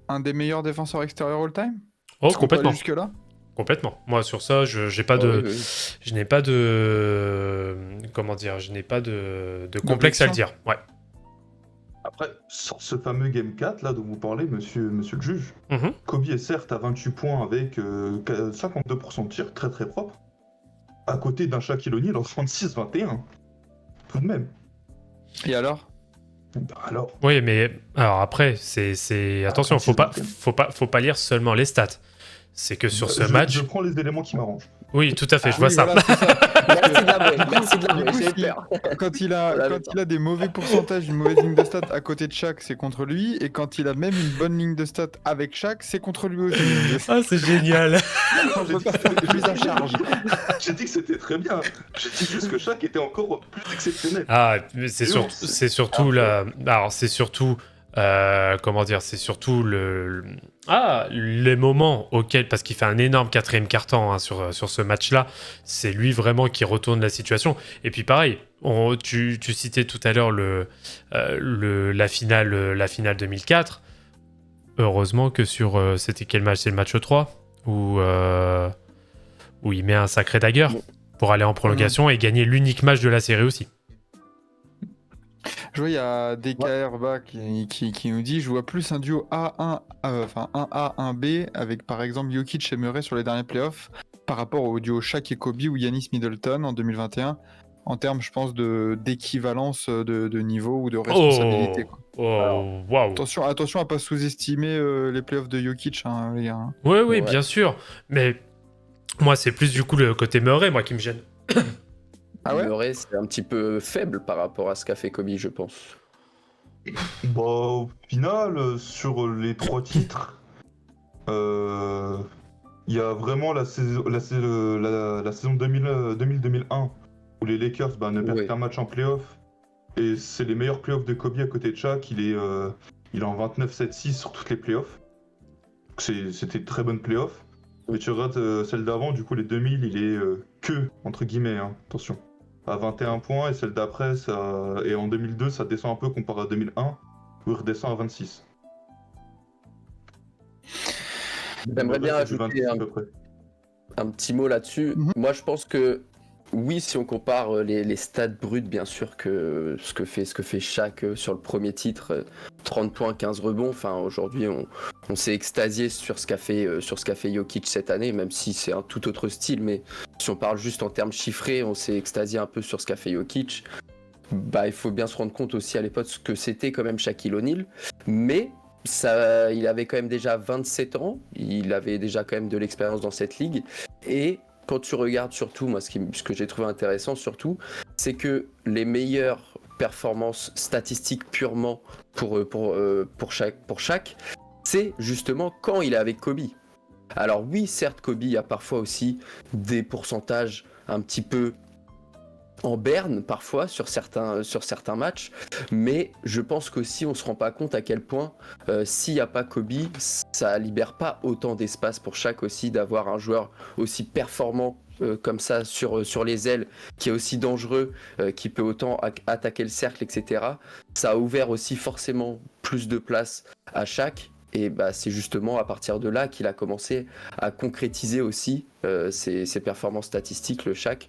Un des meilleurs défenseurs extérieurs all-time. Oh, complètement. Jusque-là. Complètement. Moi, sur ça, je n'ai pas de complexe à le dire. Ouais. Après, sur ce fameux Game 4 là dont vous parlez, monsieur le juge, Kobe est certes à 28 points avec 52% de tir, très très propre, à côté d'un Shaquille O'Neal en 36-21. Tout de même. Et alors ? Alors. Oui, mais alors après, c'est attention, faut pas lire seulement les stats. C'est que sur ce match... Je prends les éléments qui m'arrangent. Oui, tout à fait, je vois ça. Voilà, Merci de l'avouer, j'ai peur. Quand il a des mauvais pourcentages, une mauvaise ligne de stats à côté de Shaq, c'est contre lui. Et quand il a même une bonne ligne de stats avec Shaq, c'est contre lui aussi. Ah, c'est génial. On peut pas faire plus à charge. J'ai dit que c'était très bien. J'ai dit juste que Shaq était encore plus exceptionnel. Ah, mais c'est surtout là. Alors, c'est surtout... comment dire, c'est surtout les moments auxquels, parce qu'il fait un énorme 4e quart-temps sur ce match-là, c'est lui vraiment qui retourne la situation. Et puis pareil, tu citais tout à l'heure la finale 2004. Heureusement que c'était quel match? C'est le match 3 où il met un sacré dagger pour aller en prolongation et gagner l'unique match de la série aussi. Je vois, il y a DKR Bas qui nous dit: je vois plus un duo A1, 1A, 1B avec par exemple Jokic et Murray sur les derniers playoffs par rapport au duo Shaq et Kobe ou Giannis Middleton en 2021 en termes, je pense, d'équivalence de niveau ou de responsabilité. Oh, waouh! Attention à pas sous-estimer les playoffs de Jokic, les gars. Oui, bien sûr. Mais moi, c'est plus du coup le côté Murray, moi, qui me gêne. Ah ouais? Murray, c'est un petit peu faible par rapport à ce qu'a fait Kobe, je pense. Bah, au final, sur les 3 titres, il y a vraiment la saison 2000-2001 où les Lakers ne perdent qu'un match en playoff. Et c'est les meilleurs playoffs de Kobe à côté de Shaq. Il est en 29-7-6 sur toutes les playoffs. C'était de très bonnes playoffs. Mais tu regardes celle d'avant, du coup les 2000, il est que, entre guillemets, attention, à 21 points. Et celle d'après, et en 2002, ça descend un peu comparé à 2001, où il redescend à 26. J'aimerais bien ajouter un petit mot là-dessus. Moi, je pense que oui, si on compare les stats brutes, bien sûr que ce que fait Shaq sur le premier titre, 30 points, 15 rebonds. Enfin, aujourd'hui, on s'est extasié sur ce qu'a fait Jokic cette année, même si c'est un tout autre style. Mais si on parle juste en termes chiffrés, on s'est extasié un peu sur ce qu'a fait Jokic. Bah, il faut bien se rendre compte aussi à l'époque ce que c'était quand même Shaquille O'Neal. Mais il avait quand même déjà 27 ans. Il avait déjà quand même de l'expérience dans cette ligue. Et quand tu regardes surtout, moi ce que j'ai trouvé intéressant surtout, c'est que les meilleures performances statistiques purement pour Shaq, c'est justement quand il est avec Kobe. Alors oui, certes, Kobe a parfois aussi des pourcentages un petit peu en berne parfois sur certains matchs, mais je pense qu'aussi on se rend pas compte à quel point s'il n'y a pas Kobe, ça libère pas autant d'espace pour Shaq aussi d'avoir un joueur aussi performant comme ça sur les ailes, qui est aussi dangereux, qui peut autant attaquer le cercle, etc. Ça a ouvert aussi forcément plus de place à Shaq. Et bah, c'est justement à partir de là qu'il a commencé à concrétiser aussi ses performances statistiques, le Shaq,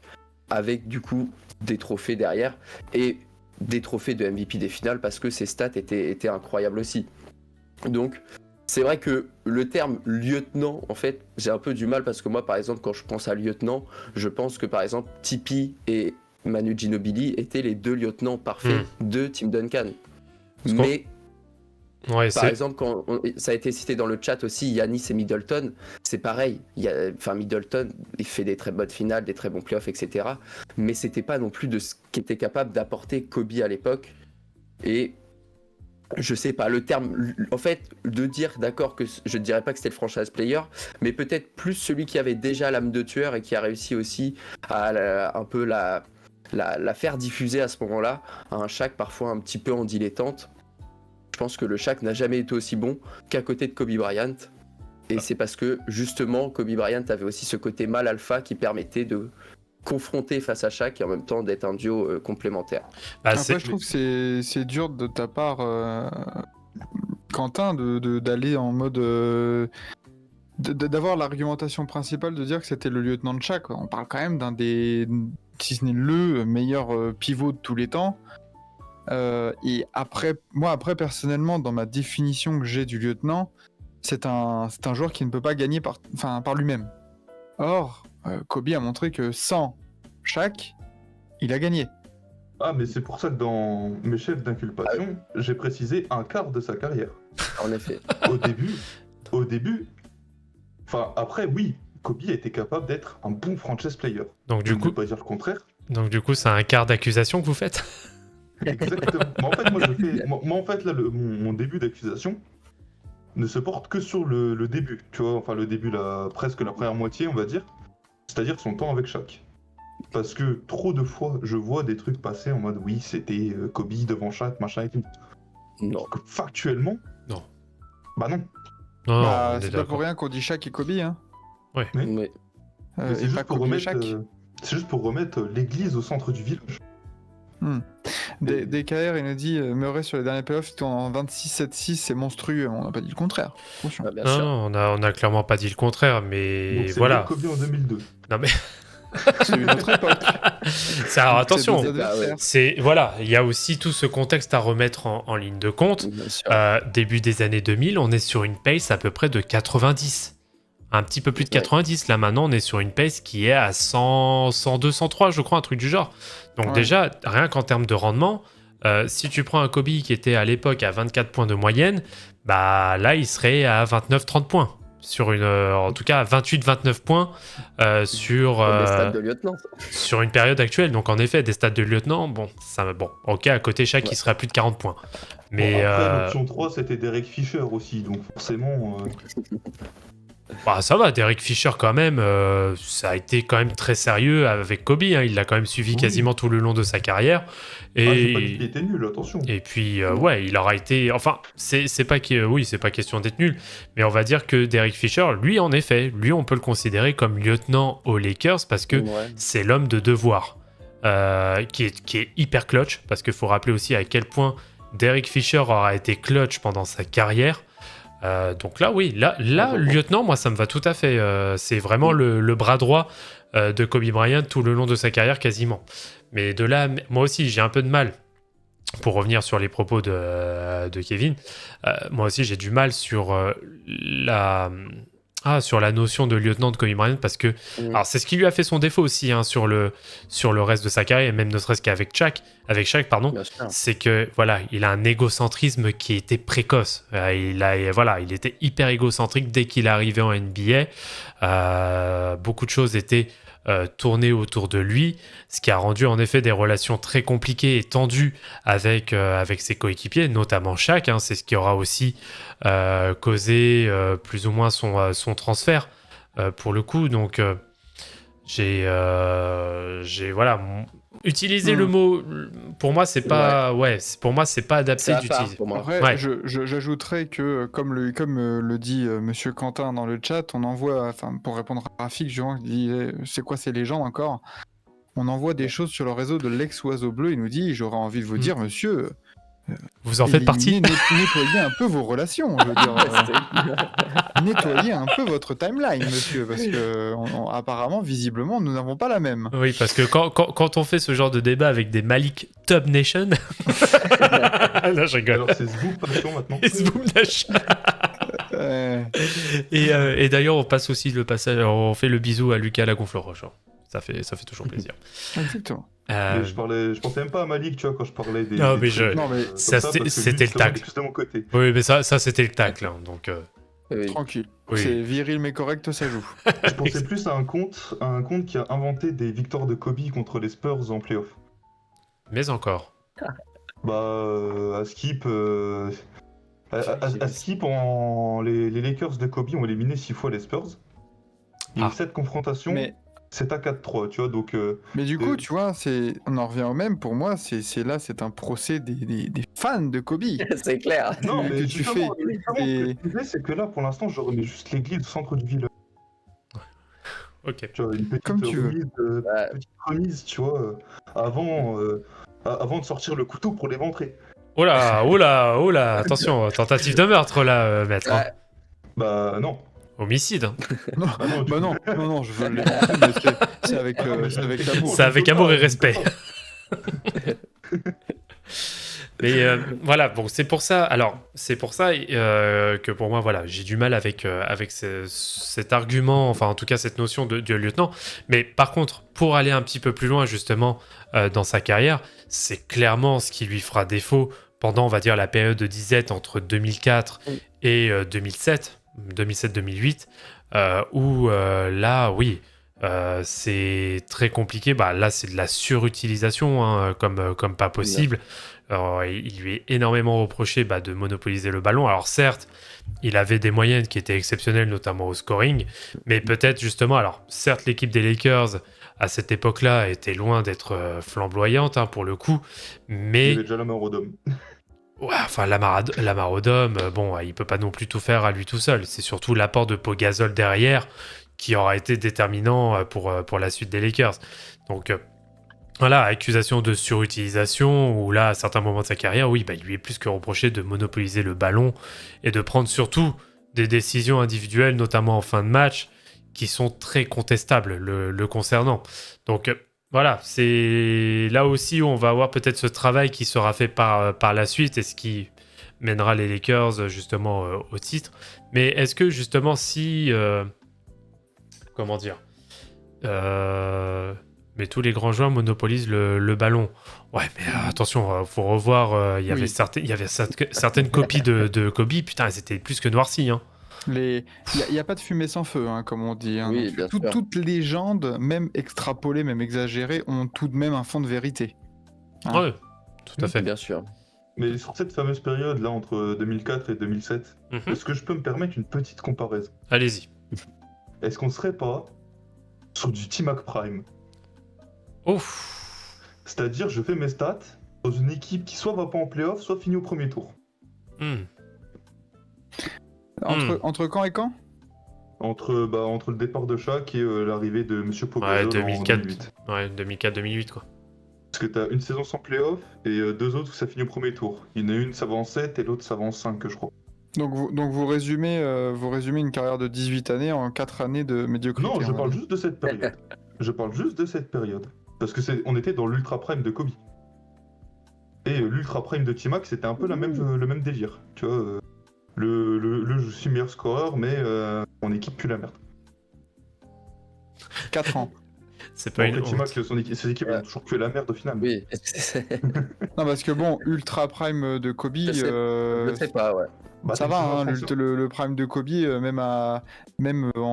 avec du coup des trophées derrière et des trophées de MVP des finales parce que ses stats étaient incroyables aussi. Donc c'est vrai que le terme lieutenant, en fait, j'ai un peu du mal parce que moi, par exemple, quand je pense à lieutenant, je pense que par exemple Tipeee et Manu Ginobili étaient les deux lieutenants parfaits de Tim Duncan. Mais ouais, par exemple, quand ça a été cité dans le chat aussi, Giannis et Middleton, c'est pareil. Middleton, il fait des très bonnes finales, des très bons playoffs, etc. Mais c'était pas non plus de ce qu'était capable d'apporter Kobe à l'époque. Et je sais pas, le terme, en fait, de dire, d'accord, que je ne dirais pas que c'était le franchise player, mais peut-être plus celui qui avait déjà l'âme de tueur et qui a réussi aussi à un peu la faire diffuser à ce moment-là, à un Shaq parfois un petit peu en dilettante. Je pense que le Shaq n'a jamais été aussi bon qu'à côté de Kobe Bryant. Et c'est parce que, justement, Kobe Bryant avait aussi ce côté mâle alpha qui permettait de confronter face à Shaq et en même temps d'être un duo complémentaire. Après, je trouve que c'est dur de ta part, Quentin, d'aller en mode... d'avoir l'argumentation principale de dire que c'était le lieutenant de Shaq. On parle quand même d'un des... si ce n'est le meilleur pivot de tous les temps. Et après, personnellement, dans ma définition que j'ai du lieutenant, c'est un joueur qui ne peut pas gagner par lui-même. Or, Kobe a montré que sans Shaq, il a gagné. Ah, mais c'est pour ça que dans mes chefs d'inculpation, j'ai précisé un quart de sa carrière. En effet. Au début, enfin après, oui, Kobe était capable d'être un bon franchise player. Donc du coup, je ne peux pas dire le contraire. Donc du coup, c'est un quart d'accusation que vous faites. Exactement. Mais en fait, moi, là, mon début d'accusation ne se porte que sur le début, tu vois, enfin le début, presque la première moitié, on va dire, c'est-à-dire son temps avec Shaq. Parce que trop de fois, je vois des trucs passer en mode oui, c'était Kobe devant Shaq, machin et tout. Non. Factuellement, non. Bah non. Non, c'est pas pour rien qu'on dit Shaq et Kobe, hein. Ouais. Mais c'est juste pour remettre l'église au centre du village. DKR, il nous dit Murray sur les derniers playoffs, il en 26-7-6, c'est monstrueux. On n'a pas dit le contraire. Attention. bien sûr. Non, on a clairement pas dit le contraire, mais Donc, c'est voilà. Kobe en 2002. Non mais. C'est une autre époque. Alors attention, c'est voilà, il y a aussi tout ce contexte à remettre en ligne de compte. Début des années 2000, on est sur une pace à peu près de 90. Un petit peu plus de 90. Là maintenant, on est sur une pace qui est à 100, 102, 103, je crois, un truc du genre. Donc déjà, rien qu'en termes de rendement, si tu prends un Kobe qui était à l'époque à 24 points de moyenne, bah là, il serait à 29-30 points. Sur en tout cas 28-29 points sur des stats de lieutenant. Sur une période actuelle. Donc en effet, des stats de lieutenant, ok, à côté Shaq, il serait à plus de 40 points. Mais après, l'option 3, c'était Derek Fisher aussi, donc forcément... Bah, ça va, Derek Fisher quand même, ça a été quand même très sérieux avec Kobe, hein, il l'a quand même suivi quasiment tout le long de sa carrière. Et pas dit qu'il était nul, attention. Et puis, il aura été... Enfin, c'est pas question d'être nul, mais on va dire que Derek Fisher, lui, en effet, on peut le considérer comme lieutenant aux Lakers parce que c'est l'homme de devoir, qui est hyper clutch, parce qu'il faut rappeler aussi à quel point Derek Fisher aura été clutch pendant sa carrière. Donc là, oui, là, lieutenant, moi, ça me va tout à fait. C'est vraiment le bras droit de Kobe Bryant tout le long de sa carrière, quasiment. Mais de là, moi aussi, j'ai un peu de mal. Pour revenir sur les propos de Kevin, moi aussi, j'ai du mal sur sur la notion de lieutenant de Kobe Bryant parce que alors c'est ce qui lui a fait son défaut aussi hein, sur le reste de sa carrière et même ne serait-ce qu'avec Shaq, c'est que voilà, il a un égocentrisme qui était précoce. Il était hyper égocentrique dès qu'il est arrivé en NBA. Beaucoup de choses étaient tournées autour de lui, ce qui a rendu en effet des relations très compliquées et tendues avec ses coéquipiers, notamment Shaq. Hein, c'est ce qui aura aussi causé plus ou moins son transfert pour le coup. Donc j'ai utiliser le mot pour moi c'est pas pour moi c'est pas adapté d'utiliser. Après j'ajouterais que comme le dit monsieur Quentin dans le chat, on envoie pour répondre à Rafik Jean qui dit c'est quoi ces légendes encore, on envoie des choses sur le réseau de l'ex oiseau bleu, il nous dit j'aurais envie de vous dire monsieur, vous en faites partie. Nettoyez un peu vos relations, je veux dire. Nettoyez un peu votre timeline, monsieur, parce que apparemment, visiblement, nous n'avons pas la même. Oui, parce que quand on fait ce genre de débat avec des Malik Top Nation, là je rigole. Alors c'est Zboop Nation maintenant. Zboop Nation. Et d'ailleurs, on passe aussi le passage, on fait le bisou à Lucas Lagonfleur-Roche. Ça fait toujours plaisir. Exactement. Mais je pensais même pas à Malik, tu vois, quand je parlais des. Non, mais c'était le tacle. De mon côté. Oui, mais ça c'était le tacle, hein, donc. Tranquille. Oui. C'est viril mais correct, ça joue. Je pensais plus à un compte qui a inventé des victoires de Kobe contre les Spurs en playoff. Mais encore. À Skip. À Skip, les Lakers de Kobe ont éliminé 6 fois les Spurs. Et cette confrontation. C'est à 4-3, tu vois, donc... mais du coup, tu vois, on en revient au même, pour moi, c'est un procès des fans de Kobe. C'est clair. Non, mais tu fais... Ce que je disais, c'est que là, pour l'instant, je remets juste l'église au centre du village. Ok. Tu vois, une petite Comme tu veux. Petite remise, tu vois, avant de sortir le couteau pour l'éventrer. Oh là, attention, tentative de meurtre, là, maître. Hein. Bah, non. Homicide. Non, je veux l'éventrer, mais c'est avec amour. C'est avec amour et respect. Mais voilà, bon, c'est pour ça que pour moi, voilà, j'ai du mal avec cet argument, enfin en tout cas cette notion de lieutenant. Mais par contre, pour aller un petit peu plus loin justement dans sa carrière, c'est clairement ce qui lui fera défaut pendant, on va dire, la période de disette entre 2004 et 2007-2008, où là, oui, c'est très compliqué. Bah, là, c'est de la surutilisation, hein, comme pas possible. Alors, il lui est énormément reproché de monopoliser le ballon. Alors certes, il avait des moyennes qui étaient exceptionnelles, notamment au scoring, mais peut-être justement, alors certes, l'équipe des Lakers à cette époque-là était loin d'être flamboyante, hein, pour le coup, mais... Il avait déjà la main au dôme. Ouais, enfin, Lamar Odom, bon, il peut pas non plus tout faire à lui tout seul. C'est surtout l'apport de Pau Gasol derrière qui aura été déterminant pour la suite des Lakers. Donc, voilà, accusation de surutilisation, où là, à certains moments de sa carrière, oui, il lui est plus que reproché de monopoliser le ballon et de prendre surtout des décisions individuelles, notamment en fin de match, qui sont très contestables le concernant. Donc, voilà, c'est là aussi où on va avoir peut-être ce travail qui sera fait par la suite et ce qui mènera les Lakers justement au titre. Mais est-ce que justement si... comment dire mais tous les grands joueurs monopolisent le ballon. Ouais, mais attention, faut revoir. Il y avait certaines copies de Kobe. Putain, elles étaient plus que noircies. Hein. Il n'y a pas de fumée sans feu, hein, comme on dit. Hein. Oui, Toutes les légendes, même extrapolées, même exagérées, ont tout de même un fond de vérité. Hein. Ouais, tout à fait. Bien sûr. Mais sur cette fameuse période, là, entre 2004 et 2007, est-ce que je peux me permettre une petite comparaison ? Allez-y. Est-ce qu'on serait pas sur du T-Mac Prime ? Ouf. C'est-à-dire, je fais mes stats dans une équipe qui soit va pas en playoff, soit finit au premier tour. Entre quand et quand ? Entre le départ de Shaq et l'arrivée de Monsieur Pau Gasol en 2008. Ouais, 2004-2008, quoi. Parce que t'as une saison sans playoff et deux autres où ça finit au premier tour. Il y en a une, ça va en 7 et l'autre, ça va en 5, je crois. Donc vous résumez une carrière de 18 années en 4 années de médiocrité. Non, je on va parle dire. juste de cette période. Je parle juste de cette période. Parce que on était dans l'ultra prime de Kobe. Et l'ultra prime de T-Mac, c'était un peu le même délire. Tu vois, je suis meilleur scoreur, mais mon équipe pue la merde. 4 ans. C'est pas Bon, une après, T-Mac, honte. ses équipes ont toujours que la merde au final. Oui. Non, parce que bon, Ultra Prime de Kobe, Je sais pas, ouais. Bah, ça t'es va, sur un hein, Français. le Prime de Kobe, même en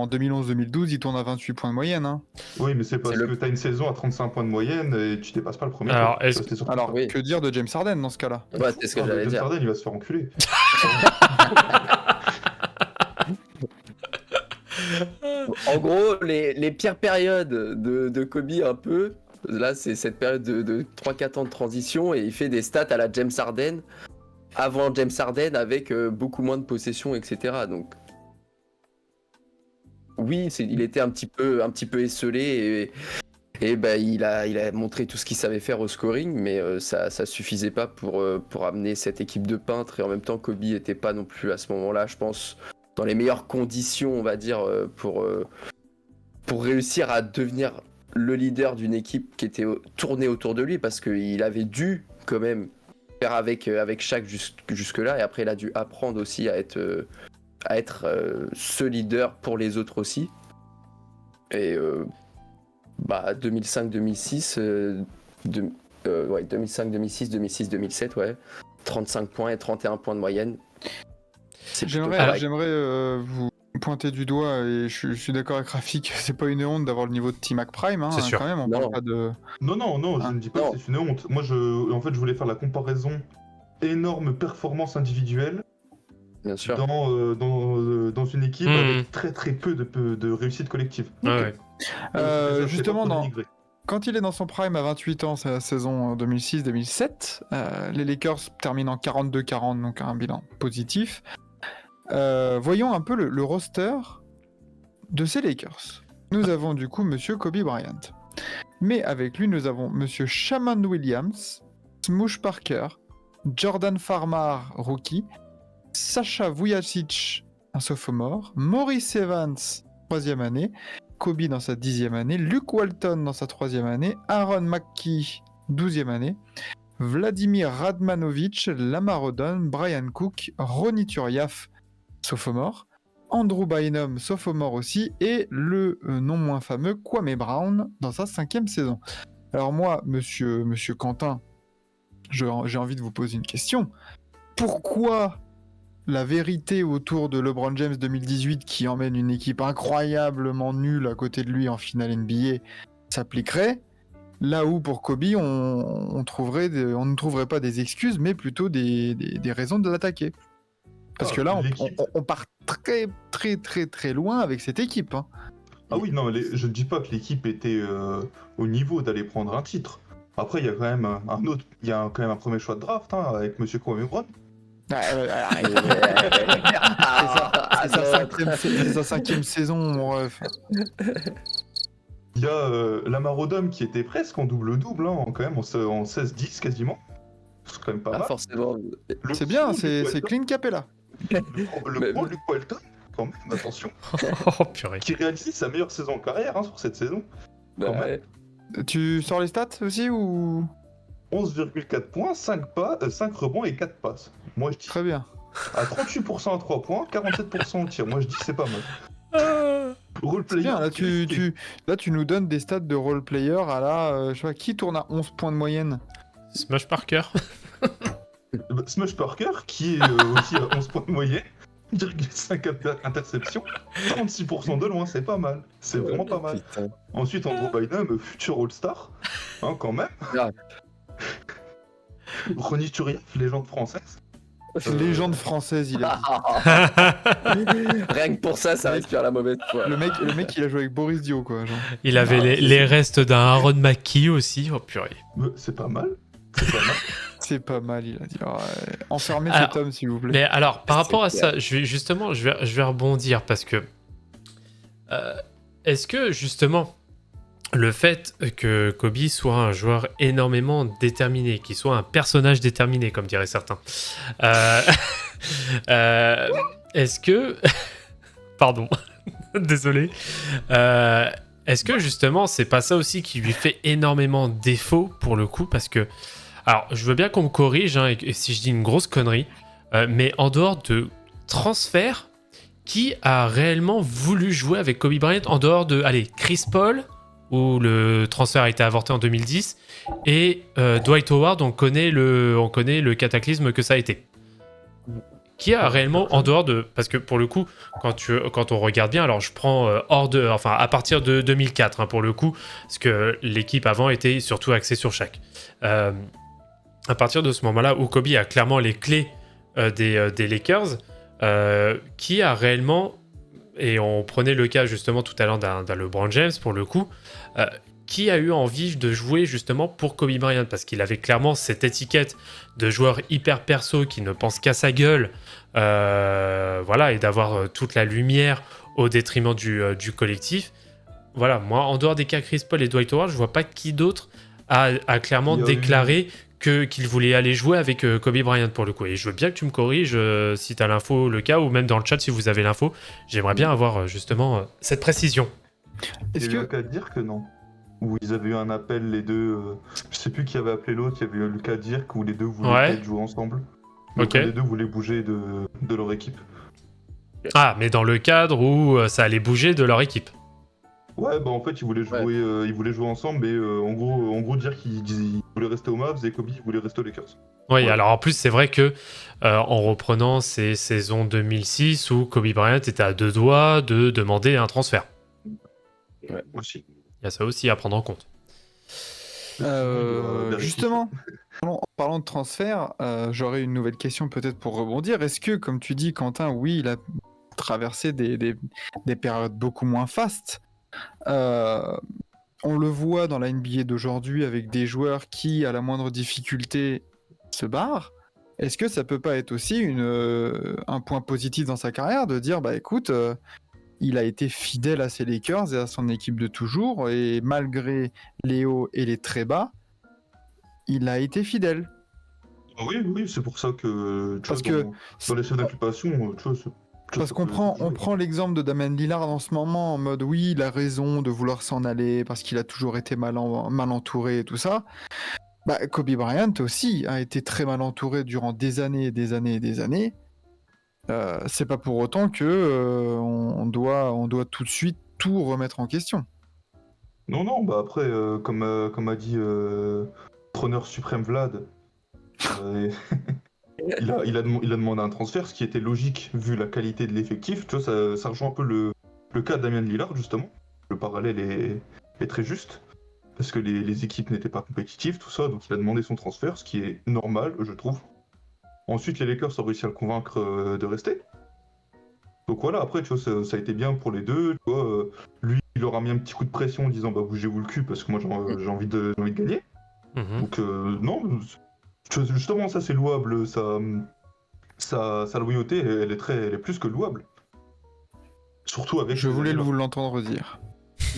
2011-2012, il tourne à 28 points de moyenne. Hein. Oui, mais c'est parce C'est que t'as une saison à 35 points de moyenne et tu dépasses pas le premier Alors, tour. est-ce- Ça, c'était surtout Alors, ça. Oui. que dire de James Harden dans ce cas-là? Ouais, c'est ce que Ah, j'allais James dire. Harden, il va se faire enculer. En gros, les pires périodes de Kobe, un peu, là, c'est cette période de 3-4 ans de transition et il fait des stats à la James Harden, avant James Harden, avec beaucoup moins de possession, etc. Donc, oui, il était un petit peu esselé et bah, il a montré tout ce qu'il savait faire au scoring, mais ça suffisait pas pour amener cette équipe de peintres. Et en même temps, Kobe était pas non plus à ce moment-là, je pense, dans les meilleures conditions, on va dire, pour réussir à devenir le leader d'une équipe qui était tournée autour de lui, parce qu'il avait dû quand même faire avec Shaq jusque-là, et après il a dû apprendre aussi à être ce leader pour les autres aussi. Et 2005-2006, 2005-2006, 2006-2007, ouais, 35 points et 31 points de moyenne. C'est plutôt correct. J'aimerais vous pointer du doigt, et je suis d'accord avec Rafik, c'est pas une honte d'avoir le niveau de T-Mac Prime, hein, C'est sûr. quand même, on Non. parle pas de... Non, je Ah. ne dis pas Non. que c'est une honte. Moi, je voulais faire la comparaison énorme performance individuelle Bien sûr. dans une équipe Mhm. avec très très peu de réussite collective. Ah ouais. Ça, c'est Justement, pas pour dans... dénigrer. Quand il est dans son prime à 28 ans, c'est la saison 2006-2007, les Lakers terminent en 42-40, donc un bilan positif. Voyons un peu le roster de ces Lakers. Nous avons du coup Monsieur Kobe Bryant. Mais avec lui, nous avons Monsieur Shaman Williams, Smoosh Parker, Jordan Farmar, rookie, Sasha Vujacic, un sophomore, Maurice Evans, 3e année, Kobe dans sa 10e année, Luke Walton dans sa 3e année, Aaron McKee, 12e année, Vladimir Radmanovic, Lamar Odom, Brian Cook, Ronny Turiaf, sophomore, Andrew Bynum, sophomore aussi, et le non moins fameux Kwame Brown dans sa 5e saison. Alors moi, monsieur Quentin, j'ai envie de vous poser une question. Pourquoi la vérité autour de LeBron James 2018 qui emmène une équipe incroyablement nulle à côté de lui en finale NBA s'appliquerait, là où pour Kobe on ne trouverait pas des excuses mais plutôt des raisons de l'attaquer. Parce que là on part très très très très loin avec cette équipe. Hein. Ah oui, non, je ne dis pas que l'équipe était au niveau d'aller prendre un titre. Après, il y a quand même quand même un premier choix de draft avec Monsieur Kwame Brown. C'est sa 5e saison, mon ref. Il y a Lamar Odom qui était presque en double-double, quand même, en 16-10 quasiment. C'est quand même pas Pas mal. forcément. C'est bien, Luke c'est Walton- Clint Capella. Le pro Luke Walton, quand même, attention, Oh purée. qui réalise sa meilleure saison en carrière sur cette saison. Bah, Quand même. ouais. Tu sors les stats aussi ou 11,4 points, 5 rebonds et 4 passes. Moi je dis Très bien. à 38% à 3 points, 47% au tir. Moi je dis c'est pas mal. Role C'est player. bien, là tu nous donnes des stats de role player à la... je sais pas, qui tourne à 11 points de moyenne? Smash Parker. Smush Parker qui est aussi à 11 points de moyenne, 1,5 interceptions, 36% de loin, c'est pas mal. C'est vraiment pas mal. Putain. Ensuite Andrew Bynum, futur All-Star, quand même. Ah. Ronny Turiaf, légende française. Légende française, il a dit. Rien que pour ça respire la mauvaise foi. Le mec, il a joué avec Boris Dio, quoi. Genre. Il avait les restes d'un Aaron McKee aussi. Oh purée. C'est pas mal. C'est pas mal. C'est pas mal, il a dit. Alors, enfermez Alors, cet homme, s'il vous plaît. Mais alors, par C'est rapport à clair. ça, je vais rebondir parce que est-ce que justement le fait que Kobe soit un joueur énormément déterminé, qu'il soit un personnage déterminé, comme diraient certains, Est-ce que... Pardon, désolé. Est-ce que justement, c'est pas ça aussi qui lui fait énormément défaut pour le coup? Parce que, alors, je veux bien qu'on me corrige, hein, et si je dis une grosse connerie, mais en dehors de transfert, qui a réellement voulu jouer avec Kobe Bryant en dehors de, allez, Chris Paul, où le transfert a été avorté en 2010, et Dwight Howard, on connaît le cataclysme que ça a été. Qui a réellement, en dehors de... Parce que pour le coup, quand on regarde bien, alors je prends à partir de 2004, hein, pour le coup, parce que l'équipe avant était surtout axée sur Shaq. À partir de ce moment-là, où Kobe a clairement les clés des Lakers, qui a réellement... Et on prenait le cas justement tout à l'heure d'un LeBron James, pour le coup, qui a eu envie de jouer justement pour Kobe Bryant, parce qu'il avait clairement cette étiquette de joueur hyper perso qui ne pense qu'à sa gueule, voilà, et d'avoir toute la lumière au détriment du collectif. Voilà, moi, en dehors des cas Chris Paul et Dwight Howard, je vois pas qui d'autre a clairement déclaré qu'il voulait aller jouer avec Kobe Bryant pour le coup. Et je veux bien que tu me corriges si tu as l'info, le cas, ou même dans le chat si vous avez l'info. J'aimerais bien avoir justement cette précision. Est-ce Il y a que... qu'à dire que non. Où ils avaient eu un appel, les deux. Je sais plus qui avait appelé l'autre, il y avait eu Lucas Dirk où les deux voulaient peut-être jouer ensemble. Donc Ok. les deux voulaient bouger de leur équipe. Ah, mais dans le cadre où ça allait bouger de leur équipe. Ouais, bah en fait, ils voulaient jouer ensemble, mais en gros dire qu'ils voulaient rester aux Mavs et Kobe voulait rester aux Lakers. Oui, Ouais. alors en plus, c'est vrai que en reprenant ces saisons 2006 où Kobe Bryant était à deux doigts de demander un transfert. Ouais. Aussi. Il y a ça aussi à prendre en compte. Justement, en parlant de transfert, j'aurais une nouvelle question peut-être pour rebondir. Est-ce que, comme tu dis, Quentin, oui, il a traversé des périodes beaucoup moins fastes. On le voit dans la NBA d'aujourd'hui avec des joueurs qui, à la moindre difficulté, se barrent. Est-ce que ça peut pas être aussi un point positif dans sa carrière de dire, bah écoute, il a été fidèle à ses Lakers et à son équipe de toujours, et malgré les hauts et les très bas, il a été fidèle. Ah oui, c'est pour ça que tu Parce vois, que dans les scènes d'inculpation, tu vois, Parce qu'on on prend l'exemple de Damian Lillard en ce moment, en mode oui, il a raison de vouloir s'en aller parce qu'il a toujours été mal entouré et tout ça. Bah, Kobe Bryant aussi a été très mal entouré durant des années et des années et des années. C'est pas pour autant que on doit tout de suite tout remettre en question. Non, bah après, comme a dit Trôneur suprême Vlad, euh, il a demandé un transfert, ce qui était logique vu la qualité de l'effectif. Tu vois, ça rejoint un peu le cas de Damian Lillard, justement. Le parallèle est très juste, parce que les équipes n'étaient pas compétitives, tout ça, donc il a demandé son transfert, ce qui est normal, je trouve. Ensuite, les Lakers ont réussi à le convaincre de rester. Donc voilà, après, tu vois, ça a été bien pour les deux. Tu vois, lui, il leur a mis un petit coup de pression en disant bah bougez-vous le cul parce que moi j'ai envie de gagner. Mhm. Donc non, justement ça c'est louable, sa loyauté elle est plus que louable. Surtout avec Je ces voulais années-là. vous l'entendre dire.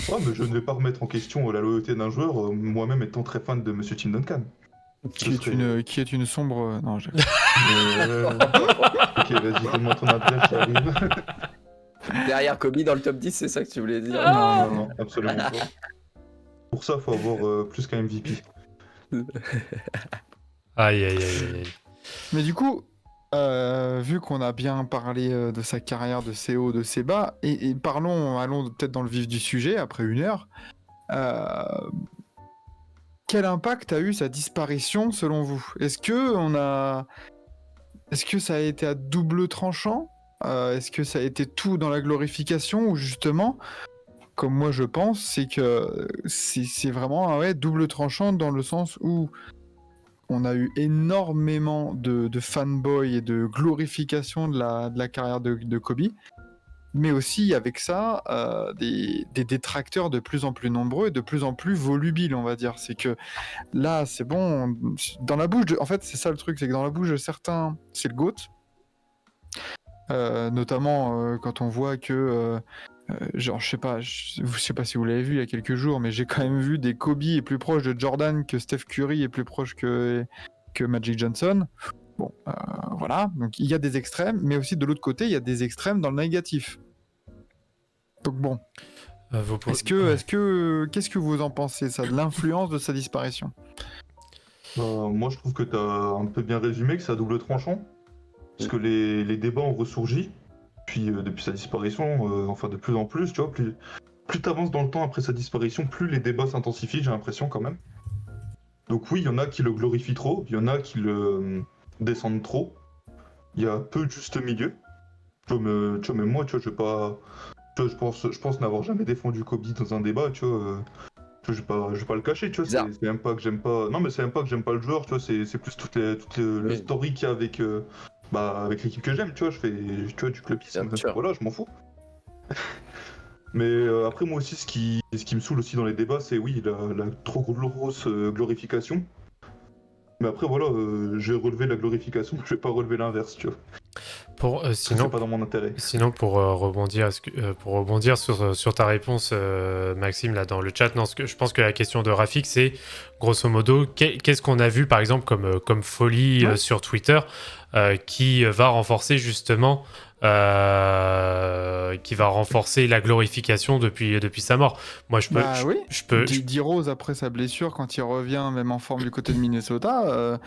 Ouais, mais je ne vais pas remettre en question la loyauté d'un joueur, moi-même étant très fan de Monsieur Tim Duncan. Qui est une sombre... Non, j'ai... Ok, vas-y, donne-moi ton adresse, j'arrive. Derrière Kobe dans le top 10, c'est ça que tu voulais dire? Non, absolument pas. Pour ça, faut avoir plus qu'un MVP. Aïe, aïe, aïe, aïe. Mais du coup, vu qu'on a bien parlé de sa carrière, de ses hauts, de ses bas, et allons peut-être dans le vif du sujet, après une heure, quel impact a eu sa disparition selon vous? Est-ce que ça a été à double tranchant? Est-ce que ça a été tout dans la glorification ou justement, comme moi je pense, c'est que c'est vraiment double tranchant dans le sens où on a eu énormément de fanboys et de glorification de la carrière de Kobe, mais aussi avec ça des détracteurs de plus en plus nombreux et de plus en plus volubiles, on va dire. C'est que là, c'est bon, dans la bouche en fait, c'est ça le truc, c'est que dans la bouche de certains, c'est le GOAT. Notamment quand on voit que genre je sais pas si vous l'avez vu il y a quelques jours, mais j'ai quand même vu des Kobe est plus proche de Jordan, que Steph Curry est plus proche que Magic Johnson. Bon, voilà. Donc il y a des extrêmes, mais aussi de l'autre côté, il y a des extrêmes dans le négatif. Donc bon, Vous pouvez- qu'est-ce que vous en pensez, ça, de l'influence de sa disparition? Moi, je trouve que tu as un peu bien résumé, que c'est à double tranchant. Parce que les débats ont ressurgi. Puis depuis sa disparition, enfin de plus en plus, tu vois, plus tu avances dans le temps après sa disparition, plus les débats s'intensifient, j'ai l'impression quand même. Donc oui, il y en a qui le glorifient trop, il y en a qui le descendent trop. Il y a peu de juste milieu. Tu vois, même moi, tu vois, je vais pas. Tu vois, je pense n'avoir jamais défendu Kobe dans un débat, tu vois. Tu vois, je vais pas le cacher, tu vois. Bizarre. C'est même pas que j'aime pas. Non, mais c'est même pas que j'aime pas le joueur, tu vois. C'est plus le Oui. story qu'il y a avec, avec l'équipe que j'aime, tu vois. Je fais, tu vois, du clubisme. Bien sûr. Voilà, je m'en fous. Mais après, moi aussi, ce qui me saoule aussi dans les débats, c'est oui, la trop grosse glorification. Mais après, voilà, je vais relever la glorification, je vais pas relever l'inverse, tu vois. Parce que Sinon, c'est pas dans mon intérêt. Sinon, pour pour rebondir sur ta réponse, Maxime, là dans le chat, non, je pense que la question de Rafik, c'est grosso modo, qu'est-ce qu'on a vu par exemple comme folie Ouais. sur Twitter qui va renforcer justement, qui va renforcer la glorification depuis sa mort. Moi, Bah oui. je peux, D-Rose, après sa blessure, quand il revient, même en forme du côté de Minnesota,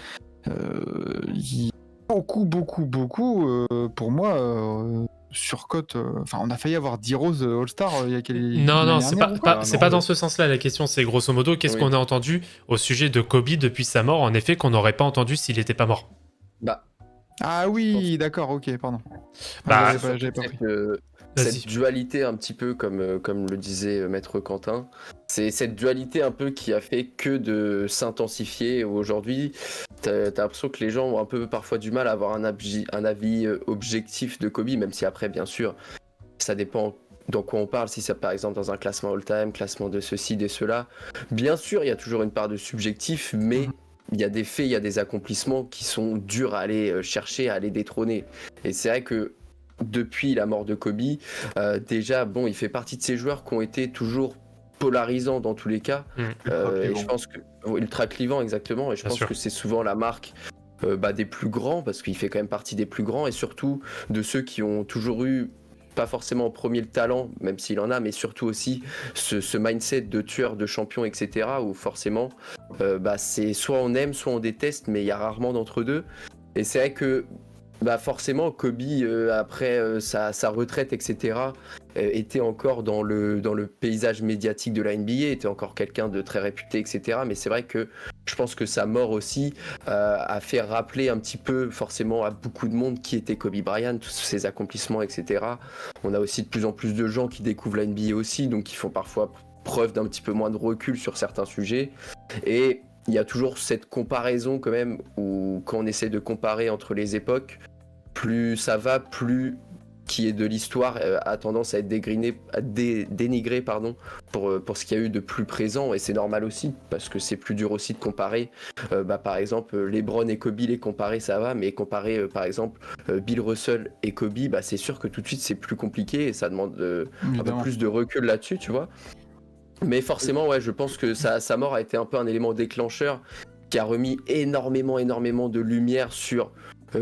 beaucoup, pour moi, surcote. Enfin, on a failli avoir D-Rose All-Star il y a Non, l'année c'est dernière ou quoi? c'est non, pas mais- dans ce sens-là la question. C'est grosso modo, qu'est-ce Oui. qu'on a entendu au sujet de Kobe depuis sa mort, en effet, qu'on n'aurait pas entendu s'il n'était pas mort. Bah, Ah oui, d'accord, ok, pardon. Bah, J'avais pas pris. Vas-y. Cette dualité un petit peu comme le disait Maître Quentin, c'est cette dualité un peu qui a fait que de s'intensifier aujourd'hui. T'as l'impression que les gens ont un peu parfois du mal à avoir un avis objectif de Kobe, même si après bien sûr ça dépend dans quoi on parle, si c'est par exemple dans un classement all-time, classement de ceci, de cela. Bien sûr il y a toujours une part de subjectif, mais il y a des faits, il y a des accomplissements qui sont durs à aller chercher, à aller détrôner. Et c'est vrai que depuis la mort de Kobe, déjà, bon, il fait partie de ces joueurs qui ont été toujours polarisants dans tous les cas. Et je pense que ultra clivant exactement. Et je Bien pense sûr. que c'est souvent la marque des plus grands, parce qu'il fait quand même partie des plus grands, et surtout de ceux qui ont toujours eu pas forcément en premier le talent, même s'il en a, mais surtout aussi ce mindset de tueur, de champion, etc. Où forcément, c'est soit on aime, soit on déteste, mais il y a rarement d'entre-deux. Et c'est vrai que forcément, Kobe, après sa retraite, etc., était encore dans le paysage médiatique de la NBA, était encore quelqu'un de très réputé, etc. Mais c'est vrai que je pense que sa mort aussi a fait rappeler un petit peu, forcément, à beaucoup de monde qui était Kobe Bryant, tous ses accomplissements, etc. On a aussi de plus en plus de gens qui découvrent la NBA aussi, donc qui font parfois preuve d'un petit peu moins de recul sur certains sujets. Et il y a toujours cette comparaison quand même, où quand on essaie de comparer entre les époques, plus ça va, plus qui est de l'histoire a tendance à être dénigré pour ce qu'il y a eu de plus présent, et c'est normal aussi parce que c'est plus dur aussi de comparer. Par exemple LeBron et Kobe, les comparer ça va, mais comparer par exemple Bill Russell et Kobe, c'est sûr que tout de suite c'est plus compliqué et ça demande un peu Évidemment. plus de recul là-dessus, tu vois. Mais forcément, ouais, je pense que sa mort a été un peu un élément déclencheur qui a remis énormément de lumière sur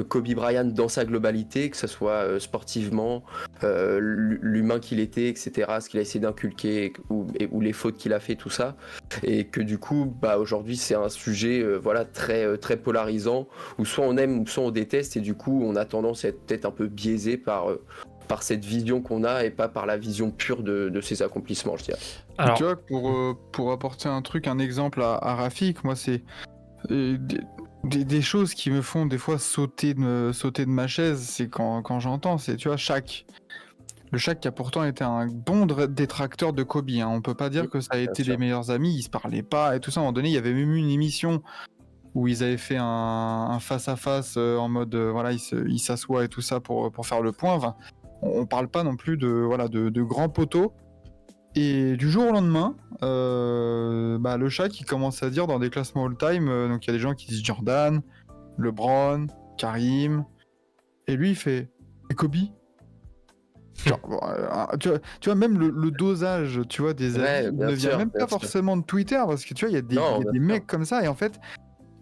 Kobe Bryant dans sa globalité, que ce soit sportivement, l'humain qu'il était, etc., ce qu'il a essayé d'inculquer ou les fautes qu'il a fait, tout ça. Et que du coup, aujourd'hui, c'est un sujet très polarisant, où soit on aime ou soit on déteste, et du coup, on a tendance à être peut-être un peu biaisé par cette vision qu'on a et pas par la vision pure de ses accomplissements, je dirais. Alors, Tu vois, pour apporter un exemple à Rafik, moi, c'est des choses qui me font des fois sauter de ma chaise, c'est quand j'entends, c'est, tu vois, le Shaq qui a pourtant été un bon détracteur de Kobe, hein. On peut pas dire que ça a été sûr. les meilleurs amis, ils se parlaient pas et tout ça. À un moment donné, il y avait même eu une émission où ils avaient fait un face-à-face en mode, voilà, ils s'assoient et tout ça pour faire le point. Enfin, on parle pas non plus de grands poteaux. Et du jour au lendemain, le Shaq il commence à dire dans des classements all-time, donc il y a des gens qui disent Jordan, LeBron, Karim, et lui il fait et Kobe. Genre, tu vois, même le dosage, tu vois, des Ouais, avis bien ne vient sûr, même bien pas sûr. forcément de Twitter, parce que tu vois, il y a des Non, bien sûr. mecs comme ça, et en fait,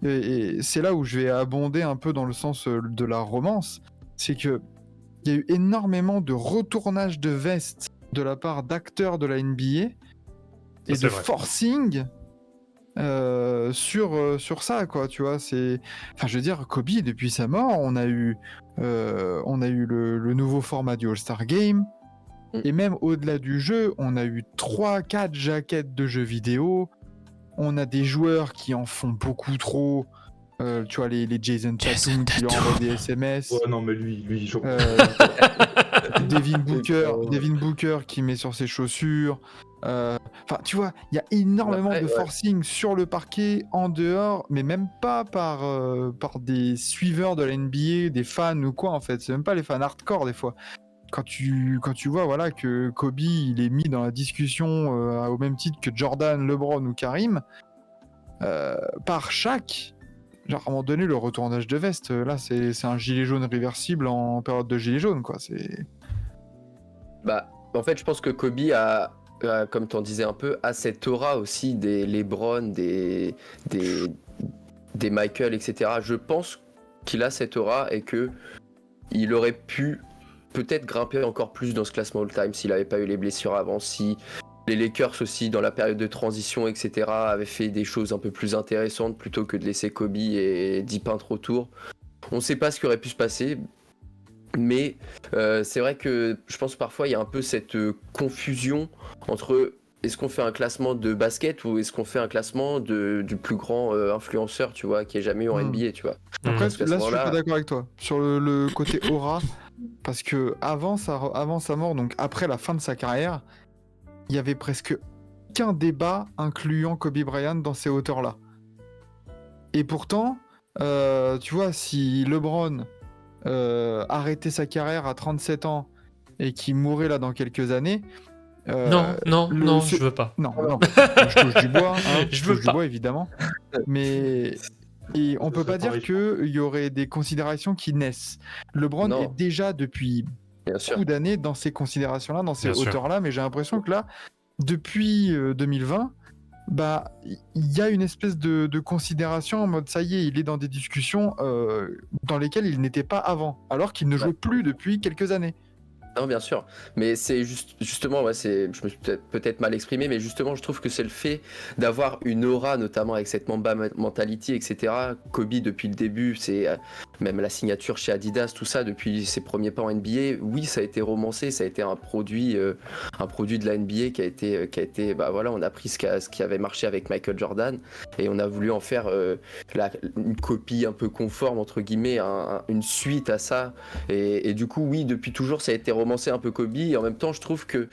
et c'est là où je vais abonder un peu dans le sens de la romance, c'est que il y a eu énormément de retournage de veste de la part d'acteurs de la NBA et c'est de vrai. forcing sur ça, quoi, tu vois. Enfin, je veux dire, Kobe, depuis sa mort, on a eu le nouveau format du All-Star Game, et même au-delà du jeu, on a eu 3-4 jaquettes de jeux vidéo, on a des joueurs qui en font beaucoup trop, tu vois, les Jason Tatum qui leur envoient des SMS, Ouais, non, mais lui, genre. Devin Booker qui met sur ses chaussures. Enfin, tu vois, il y a énormément Après, de ouais. forcing sur le parquet, en dehors, mais même pas par des suiveurs de la NBA, des fans ou quoi, en fait. C'est même pas les fans hardcore, des fois. Quand tu vois, voilà, que Kobe, il est mis dans la discussion au même titre que Jordan, LeBron ou Karim, par chaque... Genre, à un moment donné, le retournage de veste, là, c'est un gilet jaune réversible en période de gilet jaune, quoi. Bah, en fait, je pense que Kobe comme tu en disais un peu, a cette aura aussi des LeBron, des Michael, etc. Je pense qu'il a cette aura et que il aurait pu peut-être grimper encore plus dans ce classement all-time s'il n'avait pas eu les blessures avant, si les Lakers aussi, dans la période de transition, etc., avaient fait des choses un peu plus intéressantes plutôt que de laisser Kobe et 10 peintres autour. On ne sait pas ce qui aurait pu se passer. Mais c'est vrai que je pense parfois il y a un peu cette confusion entre est-ce qu'on fait un classement de basket ou est-ce qu'on fait un classement du plus grand influenceur, tu vois, qui ait jamais eu en NBA, tu vois. Après, Dans ce là, je suis pas classement-là, d'accord avec toi sur le côté aura, parce que avant sa mort, donc après la fin de sa carrière, il y avait presque qu'un débat incluant Kobe Bryant dans ces hauteurs-là. Et pourtant, tu vois, si LeBron arrêtait sa carrière à 37 ans et qu'il mourait là dans quelques années... Non, je veux pas. Non, je touche du bois, hein, Je je veux touche pas. du bois, évidemment. Mais... Et on Ce peut serait pas dire pareil, je qu'il y aurait des considérations qui naissent. LeBron Non. est déjà depuis bien sûr. beaucoup d'années dans ces considérations-là, dans ces Bien sûr. hauteurs-là, mais j'ai l'impression que là, depuis 2020, bah, il y a une espèce de considération en mode ça y est, il est dans des discussions dans lesquelles il n'était pas avant, alors qu'il ne joue plus depuis quelques années. Non, bien sûr, mais c'est justement, ouais, je me suis peut-être mal exprimé, mais justement, je trouve que c'est le fait d'avoir une aura, notamment avec cette Mamba mentality, etc. Kobe, depuis le début, c'est même la signature chez Adidas, tout ça, depuis ses premiers pas en NBA, oui, ça a été romancé, ça a été un produit de la NBA qui a été, bah voilà, on a pris ce qui avait marché avec Michael Jordan et on a voulu en faire une copie un peu conforme, entre guillemets, une suite à ça. Et du coup, oui, depuis toujours, ça a été romancé un peu Kobe. Et en même temps, je trouve que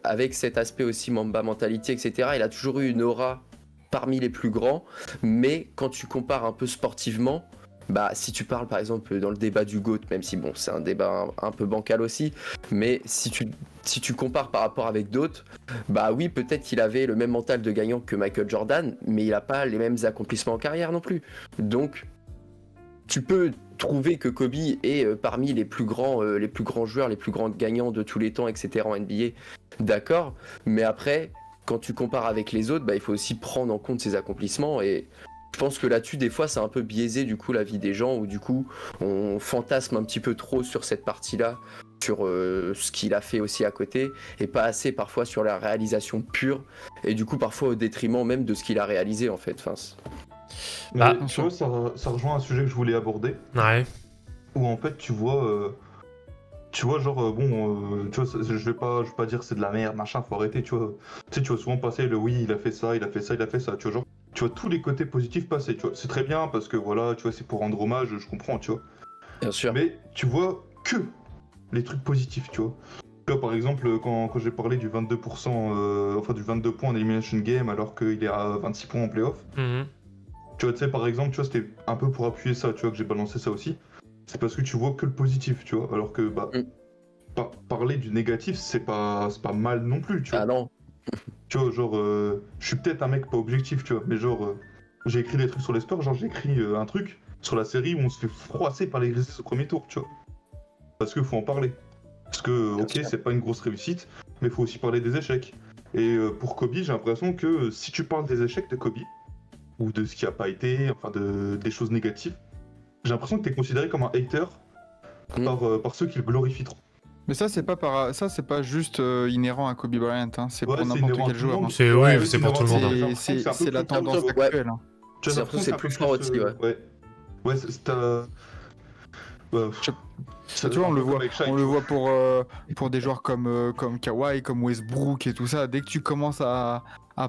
avec cet aspect aussi Mamba mentality, etc., il a toujours eu une aura parmi les plus grands. Mais quand tu compares un peu sportivement, bah, si tu parles par exemple dans le débat du GOAT, même si bon, c'est un débat un peu bancal aussi, mais si tu compares par rapport avec d'autres, bah oui, peut-être qu'il avait le même mental de gagnant que Michael Jordan, mais il n'a pas les mêmes accomplissements en carrière non plus. Donc, tu peux trouver que Kobe est parmi les plus grands joueurs, les plus grands gagnants de tous les temps, etc. en NBA, d'accord, mais après, quand tu compares avec les autres, bah, il faut aussi prendre en compte ses accomplissements et je pense que là-dessus, des fois, c'est un peu biaisé du coup la vie des gens, ou du coup, on fantasme un petit peu trop sur cette partie-là, sur ce qu'il a fait aussi à côté, et pas assez parfois sur la réalisation pure, et du coup, parfois au détriment même de ce qu'il a réalisé en fait. Enfin, Mais Bah, tu vois, ça rejoint un sujet que je voulais aborder, Ouais. où en fait, tu vois, genre, tu vois, je vais pas dire c'est de la merde, machin, faut arrêter, tu vois. Tu sais, tu vois souvent passer le oui, il a fait ça, il a fait ça, il a fait ça, tu vois, genre, tu vois tous les côtés positifs passer, tu vois. C'est très bien parce que voilà, tu vois, c'est pour rendre hommage, je comprends, tu vois. bien sûr. Mais tu vois que les trucs positifs, tu vois. Tu vois, par exemple, quand j'ai parlé du 22%, enfin du 22 points en Elimination Game alors qu'il est à 26 points en playoff, Mhm. tu vois, tu sais, par exemple, tu vois, c'était un peu pour appuyer ça, tu vois, que j'ai balancé ça aussi. C'est parce que tu vois que le positif, tu vois. Alors que, bah, parler du négatif, c'est pas mal non plus, tu vois. Ah non. Tu vois, genre, je suis peut-être un mec pas objectif, tu vois, mais genre, j'ai écrit des trucs sur les scores, genre, j'ai écrit un truc sur la série où on se fait froisser par les Grizzlies au premier tour, tu vois. Parce qu'il faut en parler. Parce que, ok, c'est pas une grosse réussite, mais il faut aussi parler des échecs. Et pour Kobe, j'ai l'impression que si tu parles des échecs de Kobe, ou de ce qui a pas été, enfin des choses négatives, j'ai l'impression que tu es considéré comme un hater par ceux qui le glorifient trop. Mais ça, c'est pas juste inhérent à Kobe Bryant, hein. C'est Ouais, pour c'est n'importe inhérent à quel tout le joueur. monde. Hein. C'est Ouais, oui, c'est pour tout le monde. Hein. C'est la tendance Ouais. actuelle. Hein. J'ai l'impression que c'est plus fort aussi, ouais. Ouais, ouais, Tu vois, on le voit pour des joueurs comme Kawhi, comme Westbrook et tout ça. Dès que tu commences à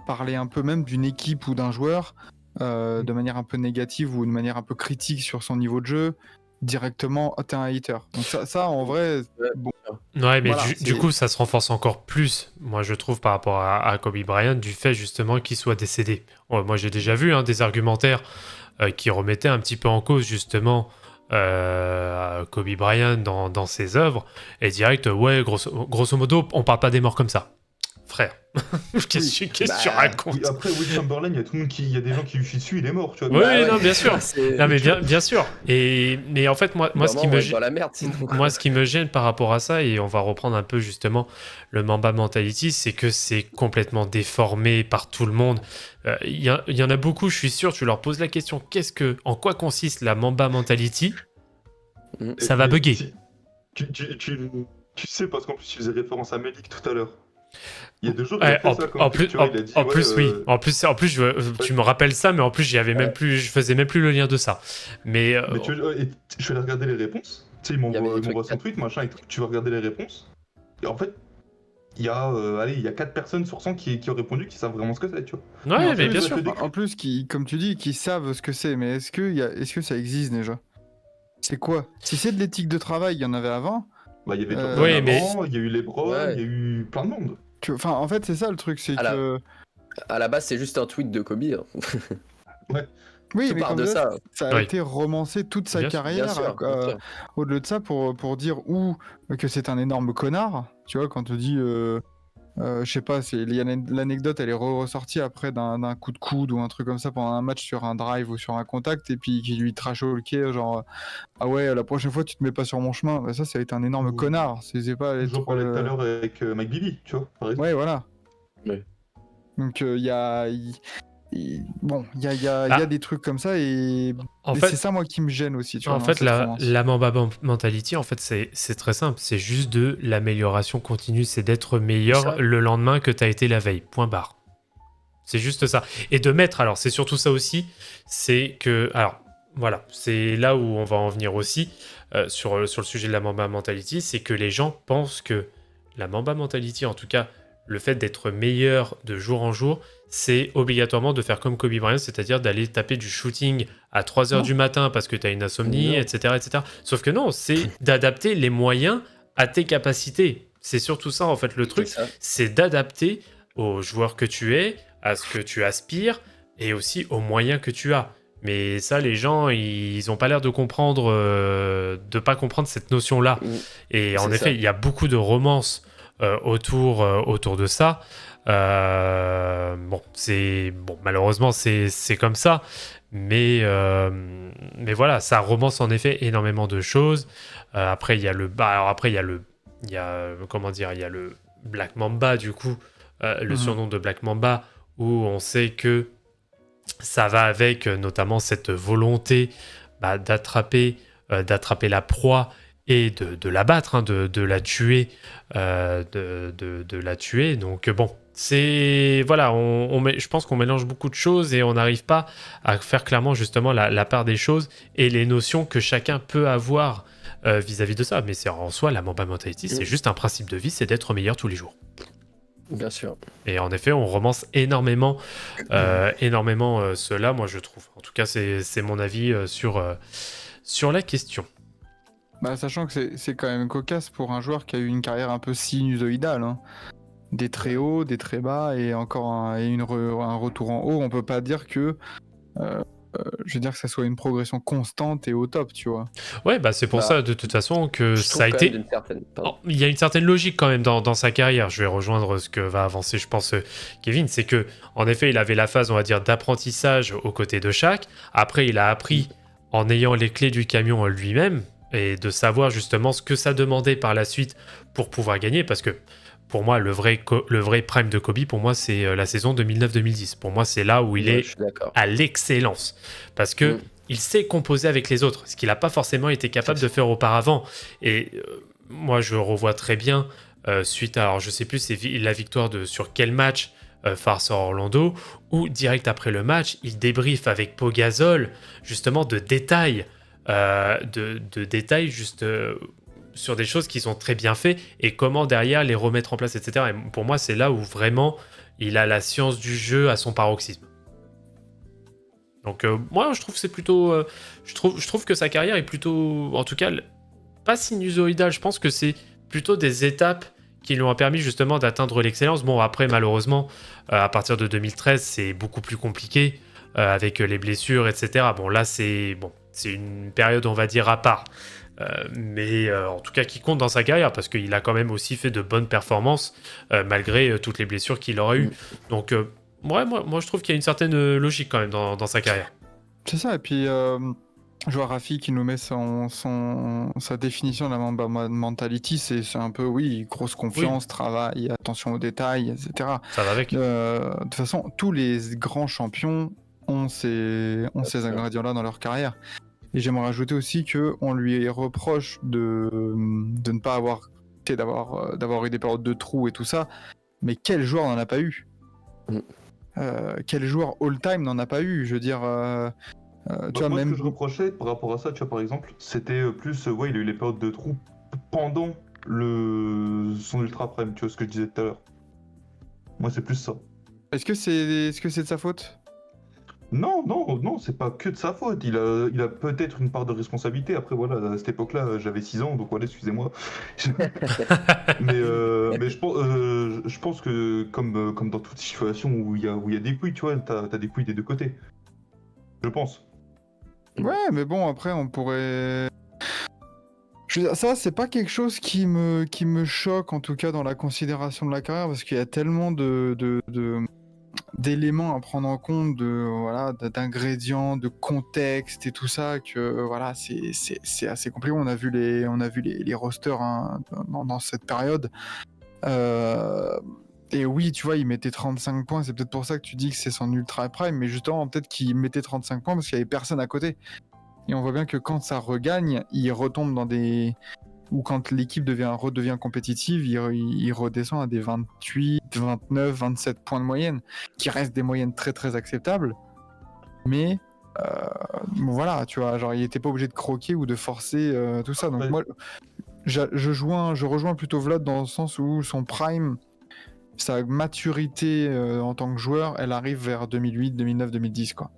parler un peu même d'une équipe ou d'un joueur de manière un peu négative ou de manière un peu critique sur son niveau de jeu, directement, t'es un hater. Donc ça en vrai, bon. Ouais, mais Voilà, du coup, ça se renforce encore plus, moi je trouve, par rapport à Kobe Bryant, du fait justement qu'il soit décédé. Moi j'ai déjà vu des argumentaires qui remettaient un petit peu en cause justement Kobe Bryant dans ses œuvres, et direct, ouais, grosso modo, on parle pas des morts comme ça. Frère, qu'est-ce que tu racontes? Oui, après, Will Chamberlain, il y a des gens qui lui chient dessus, il est mort, tu vois. Oui, non, bien sûr. Non, mais bien sûr. Mais en fait, moi ce qui me gêne, dans la merde, sinon. moi, ce qui me gêne par rapport à ça, et on va reprendre un peu justement le Mamba Mentality, c'est que c'est complètement déformé par tout le monde. Il y en a beaucoup, je suis sûr, tu leur poses la question, en quoi consiste la Mamba Mentality? Ça va bugger. Tu sais, parce qu'en plus, tu faisais référence à Melik tout à l'heure. Il y a 2 jours, en plus, tu me rappelles ça, mais en plus, je faisais même plus le lien de ça. Mais je vais aller regarder les réponses. Tu sais, il m'envoie son tweet, machin, et tout. Tu vas regarder les réponses. Et en fait, il y a 4 personnes sur 100 qui ont répondu, qui savent vraiment ce que c'est, tu vois. Ouais, mais bien sûr. En plus, comme tu dis, qui savent ce que c'est, mais est-ce que ça existe déjà? C'est quoi? Si c'est de l'éthique de travail, il y en avait avant. Bah, il y avait il y a eu LeBron, il y a eu plein de monde. Enfin, en fait, c'est ça le truc, c'est que... À la base, c'est juste un tweet de Kobe. Hein. Ouais. Oui, Tout mais part de ça. Ça a été romancé toute sa carrière. Bien sûr. Au-delà de ça, pour dire que c'est un énorme connard. Tu vois, quand on dit... je sais pas, l'anecdote, elle est ressortie après d'un coup de coude ou un truc comme ça pendant un match sur un drive ou sur un contact, et puis qui lui trash au pied, genre ah ouais, la prochaine fois tu te mets pas sur mon chemin. Bah, ça a été un énorme connard. C'est pas. J'en parlais tout à l'heure avec Mike Bibby, tu vois. Par exemple. Ouais, voilà. Ouais. Donc il y a des trucs comme ça, et c'est ça moi qui me gêne aussi. Tu vois, en fait, la Mamba Mentality, en fait, c'est très simple. C'est juste de l'amélioration continue. C'est d'être meilleur le lendemain que tu as été la veille. Point barre. C'est juste ça. Et de mettre, alors c'est surtout ça aussi, c'est que, alors voilà, c'est là où on va en venir aussi sur le sujet de la Mamba Mentality, c'est que les gens pensent que la Mamba Mentality, en tout cas, le fait d'être meilleur de jour en jour, c'est obligatoirement de faire comme Kobe Bryant, c'est-à-dire d'aller taper du shooting à 3h du matin parce que tu as une insomnie, etc., etc. Sauf que non, c'est d'adapter les moyens à tes capacités. C'est surtout ça, en fait, le truc. C'est d'adapter aux joueurs que tu es, à ce que tu aspires, et aussi aux moyens que tu as. Mais ça, les gens, ils n'ont pas l'air de comprendre, de pas comprendre cette notion-là. Et en effet, il y a beaucoup de romances autour de ça. Malheureusement c'est comme ça, mais voilà, ça romance en effet énormément de choses. Après il y a le Black Mamba, du coup, le surnom de Black Mamba, où on sait que ça va avec notamment cette volonté d'attraper la proie et de l'abattre, de la tuer, de la tuer. Donc bon, c'est voilà, je pense qu'on mélange beaucoup de choses et on n'arrive pas à faire clairement justement la part des choses et les notions que chacun peut avoir vis-à-vis de ça. Mais c'est en soi, la Mamba Mentality, c'est juste un principe de vie, c'est d'être meilleur tous les jours. Bien sûr. Et en effet, on romance énormément cela, moi je trouve. En tout cas, c'est mon avis sur la question. Sachant que c'est quand même cocasse pour un joueur qui a eu une carrière un peu sinusoïdale. Hein. Des très hauts, des très bas, et encore un retour en haut. On peut pas dire que... je veux dire que ça soit une progression constante et au top, tu vois. Ouais, c'est pour ça, de toute façon, que ça a été... Il y a une certaine logique quand même dans sa carrière. Je vais rejoindre ce que va avancer, je pense, Kevin. C'est que, en effet, il avait la phase, on va dire, d'apprentissage aux côtés de Shaq. Après, il a appris en ayant les clés du camion lui-même, et de savoir justement ce que ça demandait par la suite pour pouvoir gagner, parce que pour moi, le vrai prime de Kobe, pour moi, c'est la saison 2009-2010. Pour moi, c'est là où il Ouais, est je suis d'accord. à l'excellence. Parce que il sait composer avec les autres, ce qu'il n'a pas forcément été capable de faire auparavant. Et moi, je revois très bien, suite à, alors je sais plus c'est la victoire sur quel match face à Orlando, où direct après le match, il débriefe avec Pau Gasol, justement, de détails, juste sur des choses qui sont très bien faites, et comment derrière les remettre en place, etc. Et pour moi, c'est là où vraiment il a la science du jeu à son paroxysme. Donc moi, je trouve que c'est plutôt... je trouve que sa carrière est plutôt... En tout cas, pas sinusoïdale. Je pense que c'est plutôt des étapes qui lui ont permis justement d'atteindre l'excellence. Bon, après, malheureusement, à partir de 2013, c'est beaucoup plus compliqué avec les blessures, etc. Bon, là, c'est une période, on va dire, à part. Mais en tout cas, qui compte dans sa carrière, parce qu'il a quand même aussi fait de bonnes performances, malgré toutes les blessures qu'il aura eues. Donc, ouais, moi, je trouve qu'il y a une certaine logique quand même dans sa carrière. C'est ça, et puis... Je vois Rafi qui nous met sa définition de la Mamba Mentality, c'est un peu, oui, grosse confiance, travail, attention aux détails, etc. Ça va avec. De toute façon, tous les grands champions ont ces ingrédients-là dans leur carrière. Et j'aimerais rajouter aussi qu'on lui reproche de ne pas avoir, d'avoir eu des périodes de trous et tout ça, mais quel joueur n'en a pas eu quel joueur all-time n'en a pas eu? Je veux dire... tu vois, moi, même... ce que je reprochais par rapport à ça, tu vois, par exemple, c'était plus, il a eu les périodes de trous pendant son ultra prime, tu vois ce que je disais tout à l'heure. Moi, c'est plus ça. Est-ce que c'est de sa faute? Non, c'est pas que de sa faute. Il a peut-être une part de responsabilité. Après, voilà, à cette époque-là, j'avais 6 ans, donc voilà, excusez-moi. mais je pense que, comme dans toute situation où il y a des couilles, tu vois, t'as des couilles des deux côtés. Je pense. Ouais, mais bon, après, on pourrait... Je veux dire, ça, c'est pas quelque chose qui me choque, en tout cas, dans la considération de la carrière, parce qu'il y a tellement d'éléments à prendre en compte, d'ingrédients, de contexte et tout ça, que voilà, c'est assez compliqué. On a vu les rosters dans cette période. Et oui, tu vois, il mettait 35 points, c'est peut-être pour ça que tu dis que c'est son ultra prime, mais justement, peut-être qu'il mettait 35 points parce qu'il n'y avait personne à côté. Et on voit bien que quand ça regagne, il retombe dans des... Ou quand l'équipe redevient compétitive, il redescend à des 28, 29, 27 points de moyenne, qui restent des moyennes très très acceptables. Mais voilà, tu vois, genre il n'était pas obligé de croquer ou de forcer tout ça. Donc moi, je rejoins plutôt Vlad dans le sens où son prime, sa maturité en tant que joueur, elle arrive vers 2008, 2009, 2010, quoi.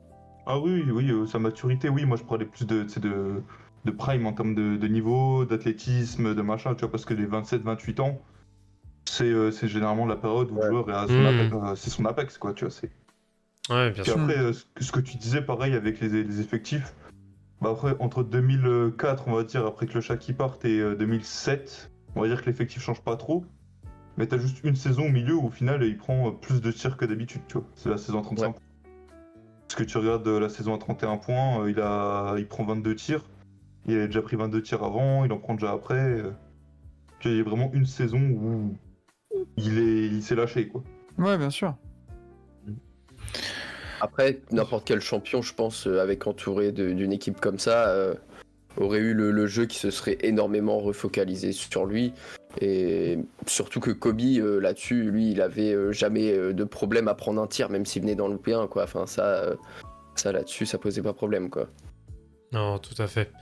Ah oui, sa maturité, oui, moi je parlais plus de prime en termes de niveau, d'athlétisme, de machin, tu vois, parce que les 27-28 ans, c'est généralement la période où le joueur est à son apex, c'est son apex, quoi, tu vois. Ouais, bien Puis sûr. après, ce que tu disais, pareil, avec les effectifs, bah après, entre 2004, on va dire, après que le Shaq parte, et 2007, on va dire que l'effectif change pas trop, mais t'as juste une saison au milieu où au final, il prend plus de tirs que d'habitude, tu vois. C'est la saison à 35 points. Parce que tu regardes la saison à 31 points, il prend 22 tirs. Il avait déjà pris 22 tirs avant, il en prend déjà après. Puis il y a vraiment une saison où il s'est lâché, quoi. Ouais, bien sûr. Après, n'importe quel champion, je pense, avec entouré d'une équipe comme ça, aurait eu le jeu qui se serait énormément refocalisé sur lui. Et surtout que Kobe, là-dessus, lui, il avait jamais de problème à prendre un tir, même s'il venait dans le P1, quoi. Enfin, ça là-dessus, ça posait pas problème, quoi. Non, tout à fait.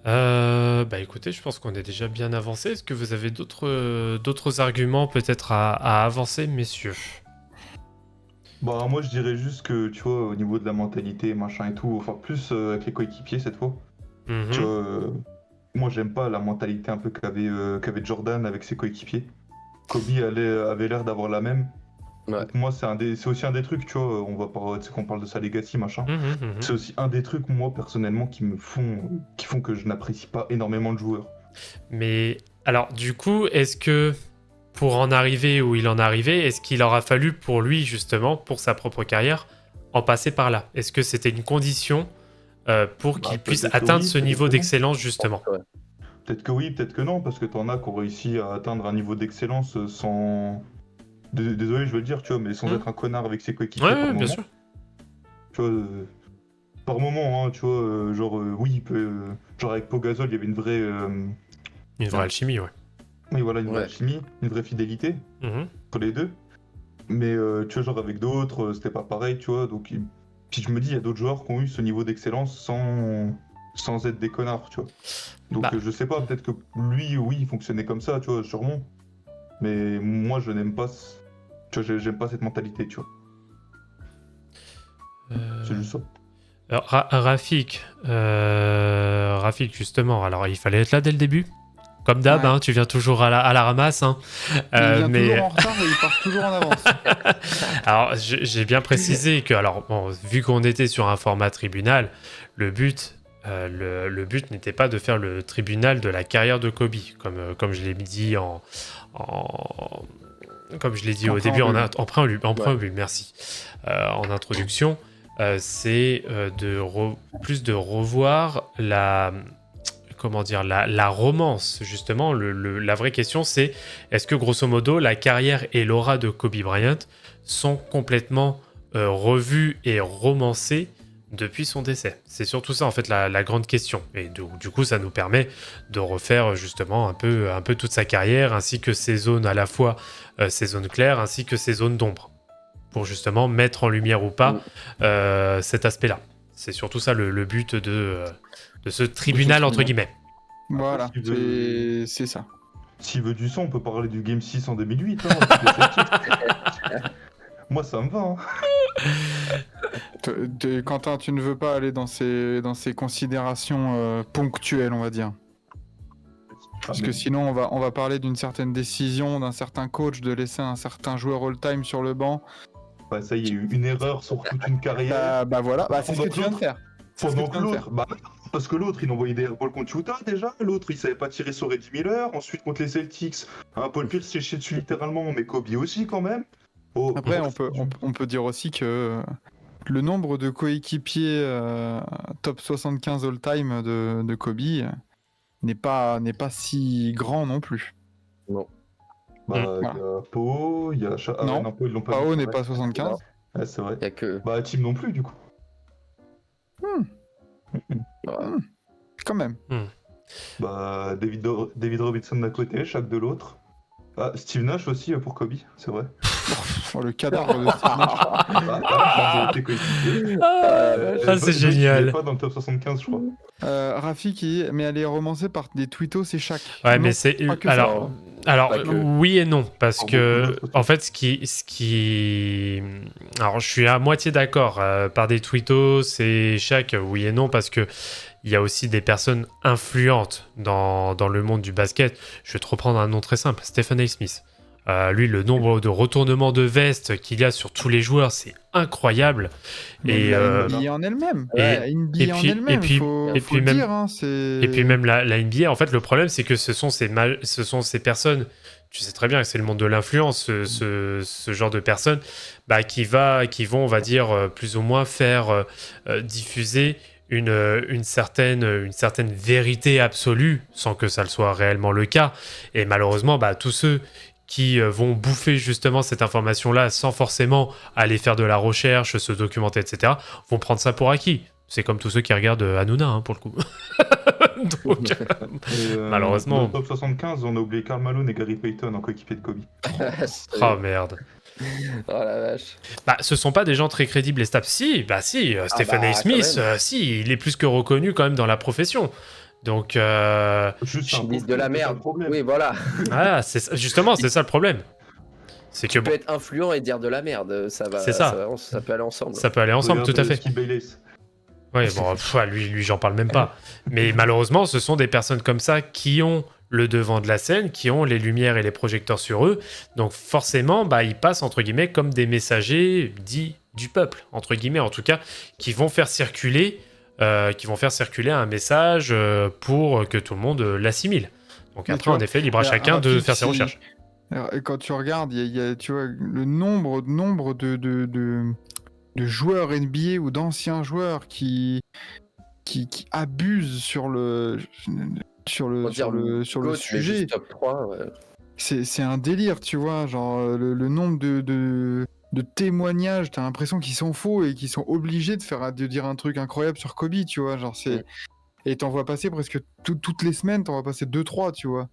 Bah écoutez, je pense qu'on est déjà bien avancé. Est-ce que vous avez d'autres arguments peut-être à avancer, messieurs? Bah moi je dirais juste que, tu vois, au niveau de la mentalité, machin et tout, enfin plus avec les coéquipiers cette fois. Tu vois, moi j'aime pas la mentalité un peu qu'avait Jordan avec ses coéquipiers. Kobe avait l'air d'avoir la même. Ouais. Donc moi c'est aussi un des trucs, tu vois, tu sais qu'on parle de sa legacy, machin. C'est aussi un des trucs, moi personnellement, qui font que je n'apprécie pas énormément le joueur. Mais alors, du coup, est-ce que pour en arriver où il en est arrivé, est-ce qu'il aura fallu pour lui, justement, pour sa propre carrière, en passer par là? Est-ce que c'était une condition pour qu'il puisse atteindre ce niveau d'excellence, justement? Peut-être que oui, peut-être que non, parce que t'en as qui ont réussi à atteindre un niveau d'excellence sans... Désolé, je vais le dire, tu vois, mais sans être un connard avec ses coéquipiers par Ouais, moment. bien sûr. Tu vois, par moment, hein, tu vois, oui, il peut... genre avec Pogazol, il y avait une vraie... Une vraie alchimie, ouais. Oui, voilà, une vraie Ouais. alchimie, une vraie fidélité Mhm. entre les deux. Mais tu vois, genre avec d'autres, c'était pas pareil, tu vois. Donc, puis je me dis, il y a d'autres joueurs qui ont eu ce niveau d'excellence sans être des connards, tu vois. Donc Bah. je sais pas, peut-être que lui, oui, il fonctionnait comme ça, tu vois, sûrement. Mais moi, je n'aime pas, tu vois, j'aime pas cette mentalité, tu vois. C'est juste ça. Alors, Rafik, justement, alors il fallait être là dès le début. Comme d'hab, Ouais. hein, tu viens toujours à la ramasse. Hein. Il vient mais toujours en retard et il part toujours en avance. alors, j'ai bien précisé que, alors, bon, vu qu'on était sur un format tribunal, le but n'était pas de faire le tribunal de la carrière de Kobe, comme je l'ai dit comme je l'ai dit En au début préambule. en préambule, merci. En introduction, c'est plus de revoir la romance, justement. La vraie question, c'est est-ce que, grosso modo, la carrière et l'aura de Kobe Bryant sont complètement revues et romancées depuis son décès? C'est surtout ça, en fait, la grande question. Et du coup, ça nous permet de refaire, justement, un peu toute sa carrière, ainsi que ses zones, à la fois ses zones claires, ainsi que ses zones d'ombre, pour justement mettre en lumière ou pas cet aspect-là. C'est surtout ça le but de ce tribunal, entre guillemets. Voilà, S'il veut- c'est ça. S'il veut du son, on peut parler du Game 6 en 2008, hein, avec les Celtics. Moi, ça me va, hein. Quentin, tu ne veux pas aller dans ces considérations ponctuelles, on va dire. Parce que sinon, on va parler d'une certaine décision, d'un certain coach, de laisser un certain joueur all-time sur le banc. Bah, ça y est, il y a eu une erreur sur toute une carrière. Bah voilà, c'est ce que tu viens de faire. C'est ce que Pendant tu que viens de l'autre, bah, parce que l'autre, il envoyait des airballs contre Utah déjà. L'autre, il savait pas tirer sur Reggie Miller. Ensuite, contre les Celtics, Paul Pierce s'est chié dessus littéralement, mais Kobe aussi quand même. Oh, Après, bref, on peut dire aussi que le nombre de coéquipiers top 75 all-time de Kobe n'est pas si grand non plus. Non. Bah, il y a Pau, il y a... Ah ouais, Non, non, Pau, ils l'ont pas Pao mis, n'est c'est pas vrai. 75. Ouais, c'est vrai. Il y a que. Bah, Team non plus, du coup. Voilà. Quand même. Bah, David Robinson d'un côté, Shaq de l'autre. Ah, Steve Nash aussi pour Kobe, c'est vrai. Oh, le cadavre de Steve Nash. Ils étaient coéquipiers. C'est Boyd, il génial. est pas dans le top 75, je crois. Rafi mais elle est romancée par des tweetos, c'est chaque. Ouais, Non, mais c'est pas que alors Pas que. oui et non, parce En que beaucoup d'autres en fait ce qui alors je suis à moitié d'accord par des tweetos, c'est chaque oui et non, parce que il y a aussi des personnes influentes dans le monde du basket. Je vais te reprendre un nom très simple, Stephen A. Smith. Lui, le nombre de retournements de veste qu'il y a sur tous les joueurs, c'est incroyable. Mais Et, la NBA en elle-même. et- La NBA en elle-même, faut le même- dire. Hein, c'est... Et puis même la NBA, en fait, le problème, c'est que ce sont ces personnes, tu sais très bien que c'est le monde de l'influence, ce genre de personnes, qui vont, on va dire, plus ou moins faire diffuser une certaine vérité absolue, sans que ça le soit réellement le cas. Et malheureusement, tous ceux qui vont bouffer justement cette information-là sans forcément aller faire de la recherche, se documenter, etc., vont prendre ça pour acquis. C'est comme tous ceux qui regardent Hanouna, hein, pour le coup. Donc, Et, malheureusement. Dans le top 75, on a oublié Karl Malone et Gary Payton en coéquipier de Kobe. Oh merde. Oh la vache. Ce sont pas des gens très crédibles, les stats. Si, Stephen A. quand Smith, même. si, il est plus que reconnu quand même dans la profession. Donc, Juste Je un dis de la c'est ça merde. le problème. Oui, voilà. justement, c'est ça le problème. C'est que Tu peux être influent et dire de la merde. Ça va. C'est ça. Ça peut aller ensemble. ça peut aller ensemble, tout à fait. Skip Bayless. Oui, bon, lui, j'en parle même pas. Mais malheureusement, ce sont des personnes comme ça qui ont le devant de la scène, qui ont les lumières et les projecteurs sur eux. Donc forcément, ils passent, entre guillemets, comme des messagers dits du peuple, entre guillemets, en tout cas, qui vont faire circuler un message pour que tout le monde l'assimile. Donc Mais après, tu vois, en effet, libre à alors, chacun de Rafik, faire ses recherches. Alors, et quand tu regardes, il y a, tu vois, le nombre de joueurs NBA ou d'anciens joueurs qui abusent sur le... sur le, On va sur dire le, sur le GOAT, mais sujet. juste top 3. Ouais. C'est un délire, tu vois, genre le nombre de témoignages, t'as l'impression qu'ils sont faux et qu'ils sont obligés de dire un truc incroyable sur Kobe, tu vois, genre c'est... Et t'en vois passer presque toutes les semaines, t'en vois passer 2-3, tu vois.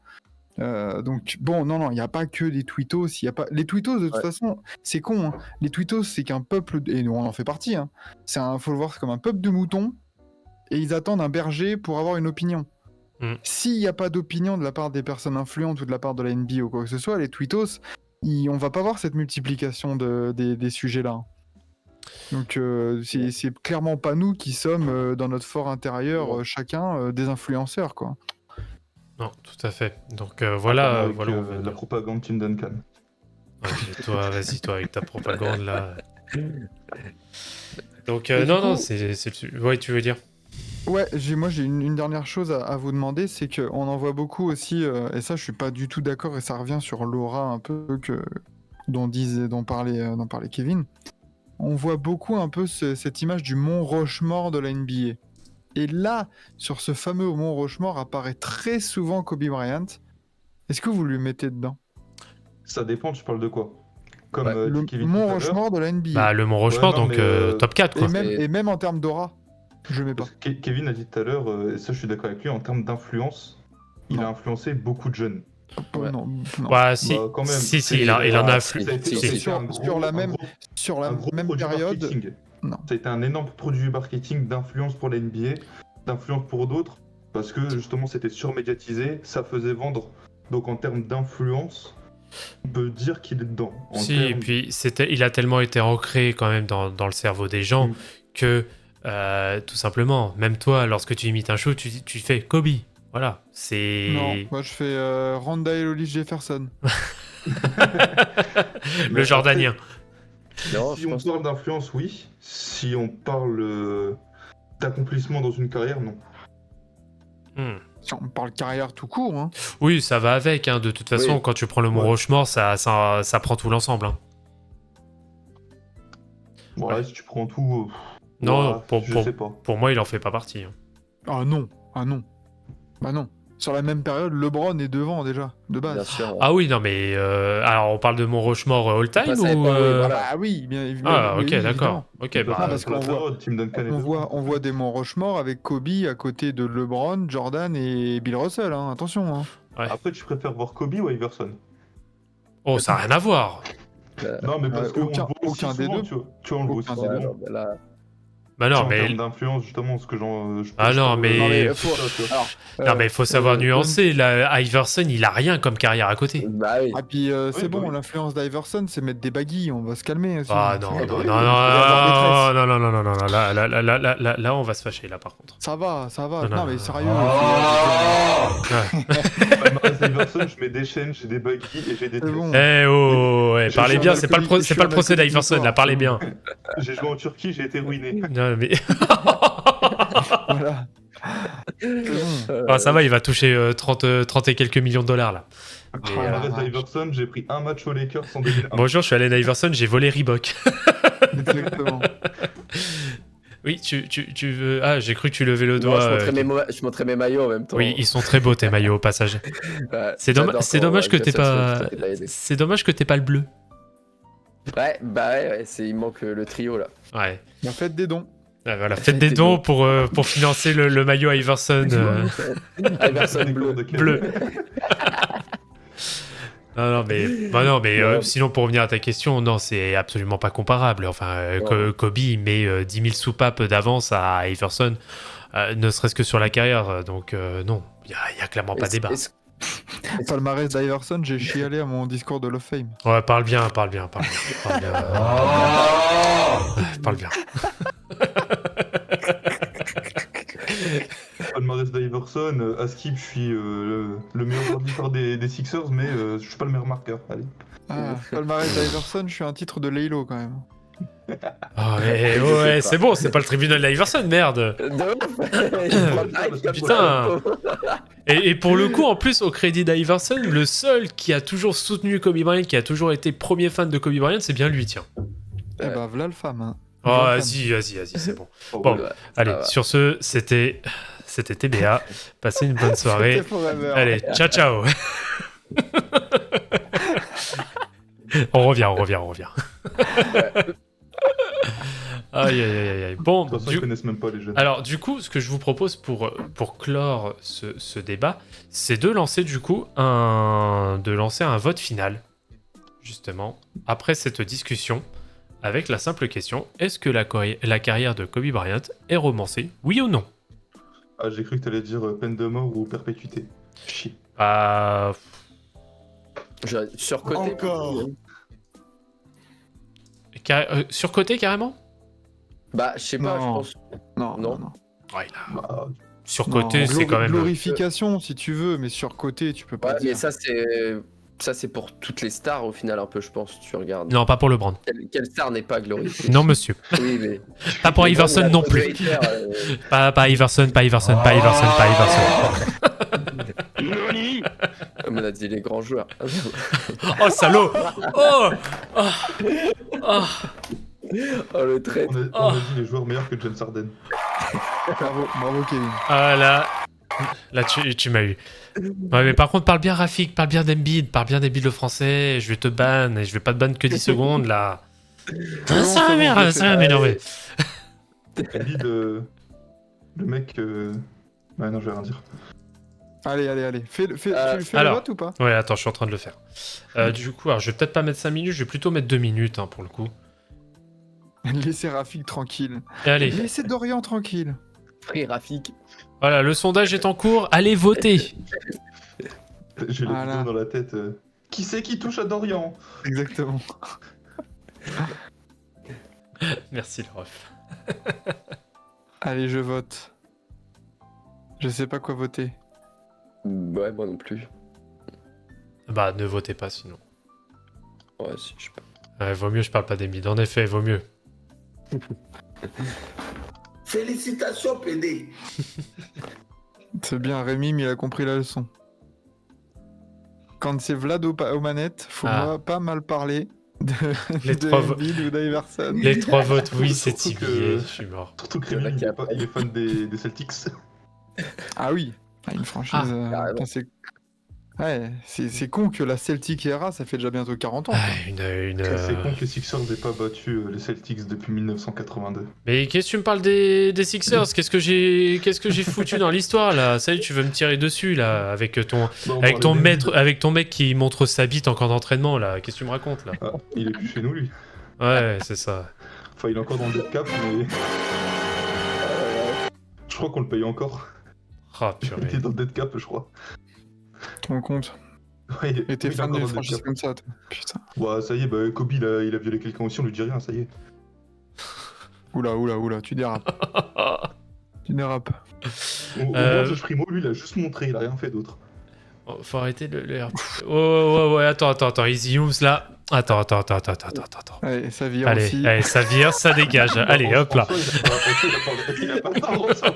Donc bon, non, il n'y a pas que des tweetos, il y a pas... Les tweetos, de toute façon, c'est con, hein. Les tweetos, c'est qu'un peuple, et nous on en fait partie, hein. Faut le voir comme un peuple de moutons, et ils attendent un berger pour avoir une opinion. S'il n'y a pas d'opinion de la part des personnes influentes ou de la part de la NBA ou quoi que ce soit, les tweetos, on va pas voir cette multiplication des sujets-là. Donc c'est clairement pas nous qui sommes dans notre fort intérieur, chacun des influenceurs, quoi. Non, tout à fait. Donc voilà, Avec voilà. la propagande Tim Duncan. Ouais, mais toi, vas-y, toi, avec ta propagande là. Donc Et non, du non, coup- c'est. Ouais, tu veux dire. Ouais, j'ai une dernière chose à vous demander, c'est qu'on en voit beaucoup aussi, et ça je suis pas du tout d'accord, et ça revient sur l'aura un peu dont parlait Kevin. On voit beaucoup un peu cette image du mont Rushmore de la NBA. Et là, sur ce fameux mont Rushmore apparaît très souvent Kobe Bryant. Est-ce que vous lui mettez dedans? Ça dépend, tu parles de quoi? Comme Le dit Kevin mont tout à l'heure. Rushmore de la NBA. Bah, le Mont Rochefort, Ouais, non, donc mais, top 4, quoi. Et même en termes d'aura, je mets pas. Kevin a dit tout à l'heure, et ça je suis d'accord avec lui, en termes d'influence, il Non. a influencé beaucoup de jeunes. Ouais. Non. Ouais, si, Bah, quand même, si, c'est- il en a si, influé. si, Ça a été si. un Sur la même produit période, marketing. non. Ça a été un énorme produit marketing d'influence pour la NBA, d'influence pour d'autres, parce que justement c'était surmédiatisé, ça faisait vendre. Donc en termes d'influence, on peut dire qu'il est dedans. En Si, et termes- puis il a tellement été ancré quand même dans le cerveau des gens que tout simplement, même toi, lorsque tu imites un show, tu fais Kobe. Voilà, c'est. Non, moi je fais Rondale Hollis Jefferson. Le Mais Jordanien. Non, Si je on pense parle d'influence, oui. Si on parle d'accomplissement dans une carrière, non. Hmm. Si on parle carrière tout court, hein. Oui, ça va avec. Hein. De toute façon, Oui. quand tu prends le Mont Ouais. Rochemort, ça prend tout l'ensemble. Hein. Voilà, Ouais. si tu prends tout. Non, je sais pas. pour moi, il en fait pas partie. Hein. Ah non. Bah non. Sur la même période, LeBron est devant déjà, de base. bien sûr. Ah oui, non, mais alors on parle de Mont Rochemort all-time Après, ça ou. dépend, oui, voilà. Ah oui, bien évidemment. Ah, ok, oui, d'accord. évidemment. Ok, Non, bah. parce qu'on voit- Tim Duncan est devant. On voit des Mont Rushmore avec Kobe à côté de LeBron, Jordan et Bill Russell, hein. Attention. Hein. Après, tu préfères voir Kobe ou Iverson? Oh, ça n'a rien à voir. Non, mais parce qu'on le aucun- voit aussi aucun des souvent, deux. tu vois, on le voit aussi Aucun des souvent. deux. non, mais là, Bah non, En mais. termes d'influence, justement, ce que je Ah je non, parle- mais- Non, mais c'est ça, tu vois. Non, mais il faut savoir nuancer. Là, Iverson, il a rien comme carrière à côté. bah oui. Ah puis c'est Oui, bon, bah oui. l'influence d'Iverson, c'est mettre des baguilles, on va se calmer aussi. Ah non, Ça non, va. non, avoir non, non, non, non, non, non, là, on va se fâcher, là, par contre. Ça va. Non, Non, non, mais non. sérieux. Palmarès Iverson, je mets des chaînes, j'ai des buggy et j'ai des C'est bon. tresses. Eh oh, ouais, Je parlez suis bien, un c'est pas alcoolique, le procès alcoolique d'Iverson, là, notoire, parlez c'est bien. J'ai joué en Turquie, j'ai été ruiné. Non, mais... Voilà. C'est bon. Ah, ça va, il va toucher 30 et quelques millions de dollars, là. Mais, Palmarès vache. d'Iverson, j'ai pris un match aux Lakers en 2001. Bonjour, je suis Allen Iverson, j'ai volé Reebok. Exactement. Oui, tu veux... Ah, j'ai cru que tu levais le Non, doigt. je montrais mes maillots en même temps. Oui, ils sont très beaux, tes maillots, au passage. Ouais, C'est j'adore quand dommage que Gus t'aies pas... Johnson fait tailler des- C'est dommage que t'aies pas le bleu. Ouais, bah ouais, il manque le trio là. Ouais. En fait, des dons. Ah, voilà, faites des dons pour financer le maillot Iverson Iverson bleu. De quel- bleu. Non, mais Ouais. sinon, pour revenir à ta question, non, c'est absolument pas comparable. Enfin, Ouais. Kobe, il met 10 000 soupapes d'avance à Iverson, ne serait-ce que sur la carrière. Donc, non, il y a clairement pas Est-ce- débat. est-ce- Palmarès d'Iverson, j'ai chialé à mon discours de Hall of Fame. Ouais, parle bien. Parle bien. Parle bien. Palmarès d'Iverson, à skip, je suis le meilleur joueur des Sixers, mais je suis pas le meilleur marqueur. Allez. Ah, palmarès d'Iverson, je suis un titre de Laylo quand même. Ah, ouais, Je ouais, sais pas. c'est bon, c'est pas le tribunal d'Iverson, merde. De ouf. Putain. Et pour le coup, en plus, au crédit d'Iverson, le seul qui a toujours soutenu Kobe Bryant, qui a toujours été premier fan de Kobe Bryant, c'est bien lui, tiens. Eh bah, voilà le femme. Hein. Oh, Voilà le vas-y, c'est bon. Oh, Bon, ouais. Ouais, allez, va. sur ce, c'était c'était TBA. Passez une bonne soirée. C'était forever. Allez, ciao, ciao. On revient. Aïe, aïe, aïe, aïe. Bon, De toute façon, ils connaissent même pas les jeunes. alors du coup, ce que je vous propose pour clore ce débat, c'est de lancer du coup un vote final, justement, après cette discussion, avec la simple question, est-ce que la carrière de Kobe Bryant est romancée, oui ou non? Ah, j'ai cru que t'allais dire peine de mort ou perpétuité. Chier. Bah, Surcoté. Encore. surcoté carrément? Bah, je sais pas, je Non. pense. Non, Non. non. Ouais, là, Bah, surcoté, Non, c'est quand même... glorification, si tu veux, mais surcoté, tu peux pas Ouais, dire. mais ça c'est pour toutes les stars au final un peu, je pense. Tu regardes. Non, pas pour LeBron. Quelle star n'est pas glorifiée? Non, monsieur. Oui, mais. Pas pour Iverson non plus. Pas Iverson. Comme on a dit les grands joueurs. Oh, salaud! Oh! Oh, le trait. on a dit les joueurs meilleurs que James Harden. Bravo Kevin. Ah là tu m'as eu. Ouais, mais par contre, parle bien Rafik, parle bien d'Embiid le français, je vais te ban, et je vais pas te ban que 10 secondes, là. Ah, ça va m'énerver. Embiid, le mec... Ouais, non, je vais rien dire. Allez. Tu fais alors. le vote ou pas? Ouais, attends, je suis en train de le faire. Du coup, alors, je vais peut-être pas mettre 5 minutes, je vais plutôt mettre 2 minutes, hein, pour le coup. Laissez Rafik tranquille. Et allez, Laissez Dorian tranquille. Free Rafik. voilà, le sondage est en cours, allez voter. J'ai la Voilà. vidéo dans la tête. Qui c'est qui touche à Dorian? Exactement. Merci le ref. Allez, je vote. Je sais pas quoi voter. Ouais, moi non plus. Bah, ne votez pas sinon. Ouais, si, je sais pas. Vaut mieux, je parle pas d'Embiid, en effet, vaut mieux. Félicitations, PD. C'est bien, Rémi, mais il a compris la leçon. Quand c'est Vlad aux manettes, faut pas mal parler Les de trois Embiid ou d'Iverson. Les 3 votes, oui, c'est Surtout que- tibillé, je suis mort. Surtout que Il y en a Rémi, qui il est fan des Celtics. Ah oui, une franchise. carrément. putain, c'est con que la Celtic era, ça fait déjà bientôt 40 ans. Ah, une... C'est con que les Sixers n'aient pas battu les Celtics depuis 1982. Mais qu'est-ce que tu me parles des Sixers? Qu'est-ce que j'ai foutu dans l'histoire là? Salut, tu veux me tirer dessus là avec ton Bah, on avec ton parlait maître, d'Embiid. avec ton mec qui montre sa bite en camp d'entraînement là? Qu'est-ce que tu me racontes là? Ah, il est plus chez nous, lui. Ouais, c'est ça. Enfin, il est encore dans le dead cap, mais... Je crois qu'on le paye encore. Ah Il purée. était dans le dead cap, je crois. Tu te rends compte? Ouais, Et t'es il est fan encore d'une dans le dead franchise cap. comme ça, toi. Putain. Bah, ça y est, Kobe, il a violé quelqu'un aussi, on lui dit rien, ça y est. Oula, tu dérapes. Tu dérapes. Au moins, Josh Primo, lui, il a juste montré, il a rien fait d'autre. Oh, faut arrêter le RP. Oh, ouais, attends, Easy Moves là. Attends. Allez, ça vire Allez, aussi. allez, ça vire, ça dégage. Allez, En hop là. soi, il a pas tort, ça.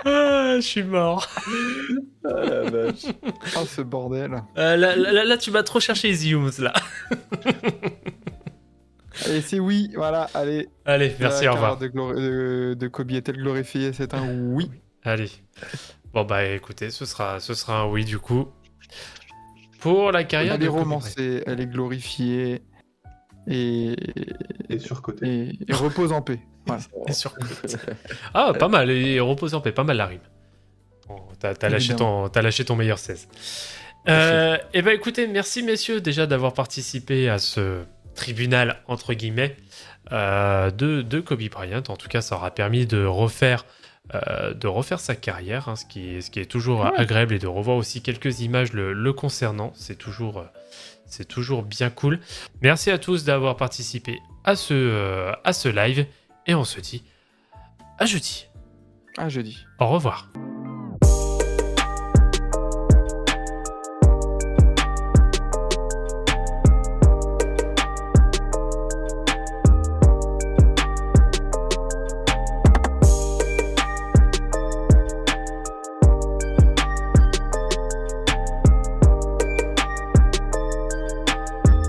Ah, je suis mort. Ah la vache. Ah, ce bordel. Là, tu vas trop chercher Easy Moves là. Allez, c'est oui, voilà, allez. Allez, merci, La au revoir. carrière de Kobe est-elle glorifiée? C'est un oui. Allez. Bon bah écoutez, ce sera un oui du coup. Pour la carrière Elle est de Kobe romancée, elle est glorifiée et surcoté. et repose en paix. Voilà. Bryant. Et sur- Ah, pas mal, et repose en paix, pas mal la rime. Bon, t'as lâché ton meilleur 16. Et bah écoutez, merci messieurs déjà d'avoir participé à ce tribunal entre guillemets de Kobe Bryant. En tout cas, ça aura permis de refaire sa carrière, hein, ce qui est toujours agréable, et de revoir aussi quelques images le concernant. C'est toujours bien cool. Merci à tous d'avoir participé à ce live, et on se dit à jeudi. Ah, jeudi. Au revoir.